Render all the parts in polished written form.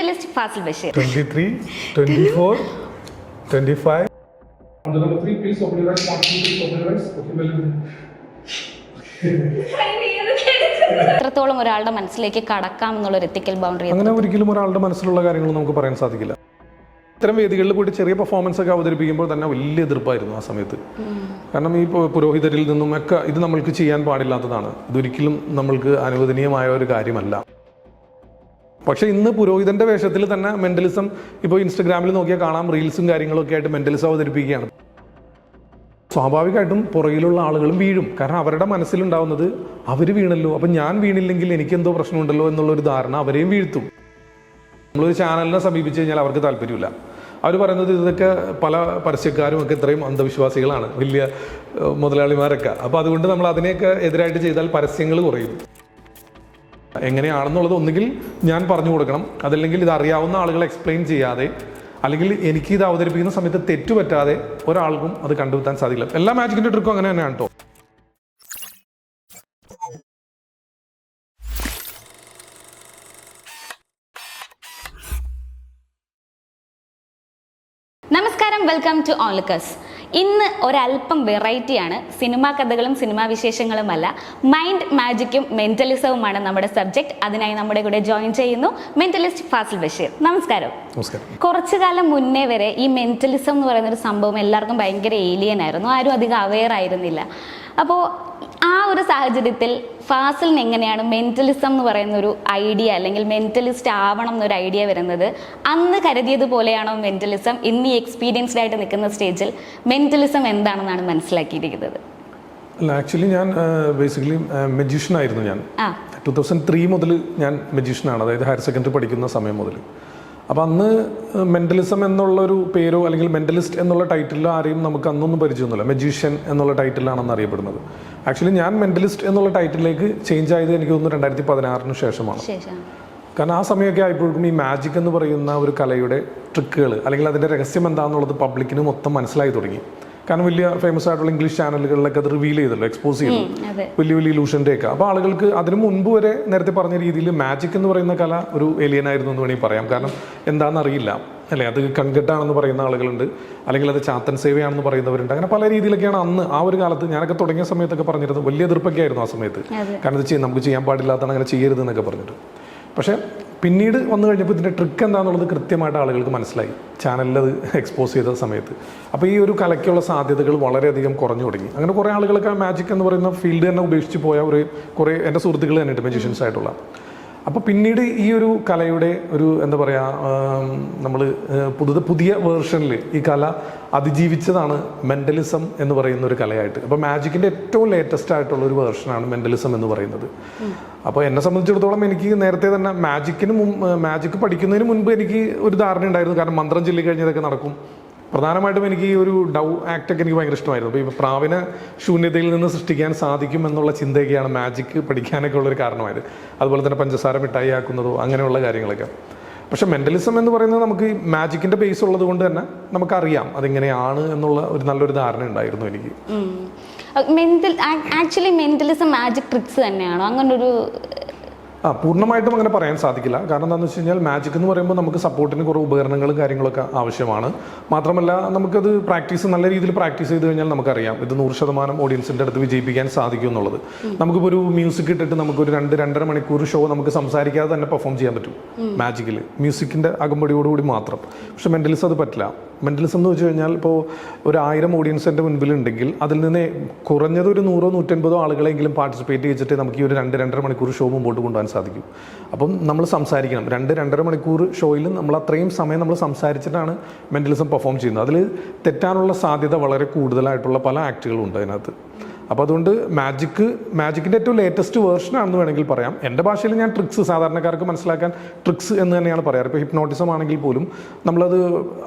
Mentalist Fasil Bashir. 23, 24, 25. On the number 3, please open your eyes. 1, 2, please open your eyes. Okay, well. എത്രത്തോളം ഒരാളുടെ മനസ്സിലേക്ക് കടക്കാം എന്നുള്ള ഒരു എത്തിക്കൽ ബൗണ്ടറി അങ്ങനെ ഒരിക്കലും ഒരാളുടെ മനസ്സിലുള്ള കാര്യങ്ങൾ നമുക്ക് പറയാൻ സാധിക്കില്ല. ഇത്തരം വേദികളിൽ പോയിട്ട് ചെറിയ പെർഫോമൻസ് ഒക്കെ അവതരിപ്പിക്കുമ്പോൾ തന്നെ വലിയ എതിർപ്പായിരുന്നു ആ സമയത്ത്. കാരണം ഈ പുരോഹിതരിൽ നിന്നും ഒക്കെ ഇത് നമ്മൾക്ക് ചെയ്യാൻ പാടില്ലാത്തതാണ്, ഇതൊരിക്കലും നമ്മൾക്ക് അനുവദനീയമായ ഒരു കാര്യമല്ല. പക്ഷേ ഇന്ന് പുരോഹിതന്റെ വേഷത്തിൽ തന്നെ മെന്റലിസം ഇപ്പോൾ ഇൻസ്റ്റഗ്രാമിൽ നോക്കിയാൽ കാണാം, റീൽസും കാര്യങ്ങളൊക്കെ ആയിട്ട് മെന്റലിസം അവതരിപ്പിക്കുകയാണ്. സ്വാഭാവികമായിട്ടും പുറകിലുള്ള ആളുകളും വീഴും. കാരണം അവരുടെ മനസ്സിലുണ്ടാവുന്നത് അവർ വീണല്ലോ, അപ്പം ഞാൻ വീണില്ലെങ്കിൽ എനിക്കെന്തോ പ്രശ്നമുണ്ടല്ലോ എന്നുള്ളൊരു ധാരണ അവരെയും വീഴ്ത്തും. നമ്മളൊരു ചാനലിനെ സമീപിച്ച് കഴിഞ്ഞാൽ അവർക്ക് താല്പര്യമില്ല. അവർ പറയുന്നത് ഇതൊക്കെ പല പരസ്യക്കാരും ഒക്കെ ഇത്രയും അന്ധവിശ്വാസികളാണ്, വലിയ മുതലാളിമാരൊക്കെ. അപ്പോൾ അതുകൊണ്ട് നമ്മൾ അതിനെയൊക്കെ എതിരായിട്ട് ചെയ്താൽ പരസ്യങ്ങൾ കുറയും. എങ്ങനെയാണെന്നുള്ളത് ഒന്നുകിൽ ഞാൻ പറഞ്ഞു കൊടുക്കണം, അതല്ലെങ്കിൽ ഇത് അറിയാവുന്ന ആളുകൾ എക്സ്പ്ലെയിൻ ചെയ്യാതെ, അല്ലെങ്കിൽ എനിക്ക് ഇത് അവതരിപ്പിക്കുന്ന സമയത്ത് തെറ്റുപറ്റാതെ ഒരാൾക്കും അത് കണ്ടുപിടിക്കാൻ സാധിക്കില്ല. എല്ലാ മാജിക്കിൻ്റെ ട്രിക്കും അങ്ങനെ തന്നെയാണ് കേട്ടോ. നമസ്കാരം, വെൽക്കം ടു ഓൺലിക്കസ്. ഇന്ന് ഒരല്പം വെറൈറ്റിയാണ്. സിനിമാ കഥകളും സിനിമാ വിശേഷങ്ങളുമല്ല, മൈൻഡ് മാജിക്കും മെന്റലിസവുമാണ് നമ്മുടെ സബ്ജക്ട്. അതിനായി നമ്മുടെ കൂടെ ജോയിൻ ചെയ്യുന്നു മെന്റലിസ്റ്റ് ഫാസിൽ ബഷീർ. നമസ്കാരം. കുറച്ചു കാലം മുന്നേ വരെ ഈ മെന്റലിസം എന്ന് പറയുന്ന ഒരു സംഭവം എല്ലാവർക്കും ഭയങ്കര ഏലിയൻ ആയിരുന്നു, ആരും അധികം അവെയർ ആയിരുന്നില്ല. അപ്പോൾ ആ ഒരു സാഹചര്യത്തിൽ ഫാസിലിന് എങ്ങനെയാണ് മെന്റലിസം എന്ന് പറയുന്ന ഒരു ഐഡിയ, അല്ലെങ്കിൽ മെന്റലിസ്റ്റ് ആവണം എന്നൊരു ഐഡിയ വരുന്നത്? അന്ന് കരുതിയതുപോലെയാണോ മെന്റലിസം? ഇന്ന് ഈ എക്സ്പീരിയൻസ്ഡ് ആയിട്ട് നിൽക്കുന്ന സ്റ്റേജിൽ മെന്റലിസം എന്താണെന്നാണ് മനസ്സിലാക്കിയിരിക്കുന്നത്? അല്ല, ആക്ച്വലി ഞാൻ ബേസിക്കലി മജീഷ്യൻ ആയിരുന്നു. ഞാൻ 2003 മുതൽ ഞാൻ മജീഷ്യനാണ്, അതായത് ഹയർ സെക്കൻഡറി പഠിക്കുന്ന സമയം മുതൽ. അപ്പോൾ അന്ന് മെൻ്റലിസം എന്നുള്ളൊരു പേരോ അല്ലെങ്കിൽ മെൻ്റലിസ്റ്റ് എന്നുള്ള ടൈറ്റിലോ ആരെയും നമുക്ക് അന്നൊന്നും പരിചയമൊന്നുമില്ല. മജീഷ്യൻ എന്നുള്ള ടൈറ്റിലാണെന്ന് അറിയപ്പെടുന്നത്. ആക്ച്വലി ഞാൻ മെൻ്റലിസ്റ്റ് എന്നുള്ള ടൈറ്റിലേക്ക് ചേഞ്ച് ആയത് എനിക്ക് തോന്നുന്നു 2016 ശേഷമാണ്. കാരണം ആ സമയമൊക്കെ ആയപ്പോഴേക്കും ഈ മാജിക് എന്ന് പറയുന്ന ഒരു കലയുടെ ട്രിക്കുകൾ അല്ലെങ്കിൽ അതിൻ്റെ രഹസ്യം എന്താണെന്നുള്ളത് പബ്ലിക്കിന് മൊത്തം മനസ്സിലായി തുടങ്ങി. കാരണം വലിയ ഫേമസ് ആയിട്ടുള്ള ഇംഗ്ലീഷ് ചാനലുകളിലൊക്കെ അത് റിവീൽ ചെയ്തല്ലോ, എക്സ്പോസ് ചെയ്തു വലിയ വലിയ ഇലൂഷൻ്റെ ഒക്കെ. അപ്പോൾ ആളുകൾക്ക് അതിനു മുൻപ് വരെ നേരത്തെ പറഞ്ഞ രീതിയിൽ മാജിക് എന്ന് പറയുന്ന കല ഒരു ഏലിയനായിരുന്നു എന്ന് വേണമെങ്കിൽ പറയാം. കാരണം എന്താണെന്ന് അറിയില്ല, അല്ലേ? അത് കൺകെട്ടാണെന്ന് പറയുന്ന ആളുകളുണ്ട്, അല്ലെങ്കിൽ അത് ചാത്തൻ സേവയാണെന്ന് പറയുന്നവരുണ്ട്. അങ്ങനെ പല രീതിയിലൊക്കെയാണ് അന്ന് ആ ഒരു കാലത്ത് ഞാനൊക്കെ തുടങ്ങിയ സമയത്തൊക്കെ പറഞ്ഞിരുന്നത്. വലിയ എതിർപ്പൊക്കെ ആയിരുന്നു ആ സമയത്ത്. കാരണം ഇത് നമുക്ക് ചെയ്യാൻ പാടില്ലാത്തതാണ്, അങ്ങനെ ചെയ്യരുത് എന്നൊക്കെ പറഞ്ഞിട്ട്. പക്ഷേ പിന്നീട് വന്നു കഴിഞ്ഞപ്പോൾ ഇതിൻ്റെ ട്രിക്ക് എന്താണെന്നുള്ളത് കൃത്യമായിട്ട് ആളുകൾക്ക് മനസ്സിലായി, ചാനലിൽ അത് എക്സ്പോസ് ചെയ്ത സമയത്ത്. അപ്പോൾ ഈ ഒരു കലയ്ക്കുള്ള സാധ്യതകൾ വളരെയധികം കുറഞ്ഞു തുടങ്ങി. അങ്ങനെ കുറേ ആളുകളൊക്കെ മാജിക് എന്ന് പറയുന്ന ഫീൽഡ് തന്നെ ഉപേക്ഷിച്ച് പോയ കുറേ എൻ്റെ സുഹൃത്തുക്കൾ തന്നെയുണ്ട്, മജീഷ്യൻസ് ആയിട്ടുള്ള. അപ്പോൾ പിന്നീട് ഈ ഒരു കലയുടെ ഒരു എന്താ പറയുക, നമ്മൾ പുതിയ വേർഷനിൽ ഈ കല അതിജീവിച്ചതാണ് മെൻ്റലിസം എന്ന് പറയുന്ന ഒരു കലയായിട്ട്. അപ്പോൾ മാജിക്കിൻ്റെ ഏറ്റവും ലേറ്റസ്റ്റ് ആയിട്ടുള്ള ഒരു വേർഷനാണ് മെൻ്റലിസം എന്ന് പറയുന്നത്. അപ്പോൾ എന്നെ സംബന്ധിച്ചിടത്തോളം എനിക്ക് നേരത്തെ തന്നെ മാജിക് പഠിക്കുന്നതിന് മുൻപ് എനിക്ക് ഒരു ധാരണ ഉണ്ടായിരുന്നു. കാരണം മന്ത്രം ചൊല്ലി കഴിഞ്ഞതൊക്കെ നടക്കും. പ്രധാനമായിട്ടും എനിക്ക് ഈ ഒരു ഡൗ ആക്റ്റൊക്കെ എനിക്ക് ഭയങ്കര ഇഷ്ടമായിരുന്നു. അപ്പോൾ ഈ പ്രാവിനെ ശൂന്യതയിൽ നിന്ന് സൃഷ്ടിക്കാൻ സാധിക്കും എന്നുള്ള ചിന്തയൊക്കെയാണ് മാജിക് പഠിക്കാനൊക്കെ ഉള്ളൊരു കാരണമായത്. അതുപോലെ തന്നെ പഞ്ചസാര മിഠായി ആക്കുന്നതോ അങ്ങനെയുള്ള കാര്യങ്ങളൊക്കെ. പക്ഷെ മെൻ്റലിസം എന്ന് പറയുന്നത് നമുക്ക് മാജിക്കിൻ്റെ ബേസ് ഉള്ളത് കൊണ്ട് തന്നെ നമുക്കറിയാം അതെങ്ങനെയാണ് എന്നുള്ള ഒരു നല്ലൊരു ധാരണ ഉണ്ടായിരുന്നു എനിക്ക്. ആക്ച്വലി മെൻ്റലിസം മാജിക് ട്രിക്സ് തന്നെയാണോ? അങ്ങനൊരു പൂർണ്ണമായിട്ടും അങ്ങനെ പറയാൻ സാധിക്കില്ല. കാരണം എന്താണെന്ന് വെച്ച് കഴിഞ്ഞാൽ മാജിക് എന്ന് പറയുമ്പോൾ നമുക്ക് സപ്പോർട്ടിന് കുറേ ഉപകരണങ്ങളും കാര്യങ്ങളൊക്കെ ആവശ്യമാണ്. മാത്രമല്ല നമുക്കത് നല്ല രീതിയിൽ പ്രാക്ടീസ് ചെയ്ത് കഴിഞ്ഞാൽ നമുക്കറിയാം ഇത് 100% ഓഡിയൻസിൻ്റെ അടുത്ത് വിജയിപ്പിക്കാൻ സാധിക്കും എന്നുള്ളത്. നമുക്കിപ്പോൾ ഒരു മ്യൂസിക് ഇട്ടിട്ട് നമുക്കൊരു 2-2.5 മണിക്കൂർ ഷോ നമുക്ക് സംസാരിക്കാതെ തന്നെ പെർഫോം ചെയ്യാൻ പറ്റും മാജിക്കിൽ, മ്യൂസിക്കിൻ്റെ അകമ്പടിയോടുകൂടി മാത്രം. പക്ഷെ മെൻ്റലിസം അത് പറ്റില്ല. മെൻ്റലിസം എന്ന് വെച്ച് കഴിഞ്ഞാൽ ഇപ്പോൾ ഒരു 1000 ഓഡിയൻസിൻ്റെ മുൻപിലുണ്ടെങ്കിൽ അതിൽ നിന്ന് കുറഞ്ഞത് ഒരു 100-150 ആളുകളെങ്കിലും പാർട്ടിസിപ്പേറ്റ് ചെയ്തിട്ട് നമുക്ക് ഈ ഒരു 2-2.5 മണിക്കൂർ ഷോ മുമ്പോട്ട് കൊണ്ടുപോകാൻ സാധിക്കും. അപ്പം നമ്മൾ സംസാരിക്കണം. 2-2.5 മണിക്കൂർ ഷോയിൽ നമ്മൾ അത്രയും സമയം നമ്മൾ സംസാരിച്ചിട്ടാണ് മെൻ്റലിസം പെർഫോം ചെയ്യുന്നത്. അതിൽ തെറ്റാനുള്ള സാധ്യത വളരെ കൂടുതലായിട്ടുള്ള പല ആക്റ്റുകളും ഉണ്ട് അതിനകത്ത്. അപ്പോൾ അതുകൊണ്ട് മാജിക്കിൻ്റെ ഏറ്റവും ലേറ്റസ്റ്റ് വേർഷനാണെന്ന് വേണമെങ്കിൽ പറയാം. എൻ്റെ ഭാഷയിൽ ഞാൻ ട്രിക്സ്, സാധാരണക്കാർക്ക് മനസ്സിലാക്കാൻ ട്രിക്സ് എന്ന് തന്നെയാണ് പറയാറ്. ഇപ്പോൾ ഹിപ്നോട്ടിസം ആണെങ്കിൽ പോലും നമ്മളത്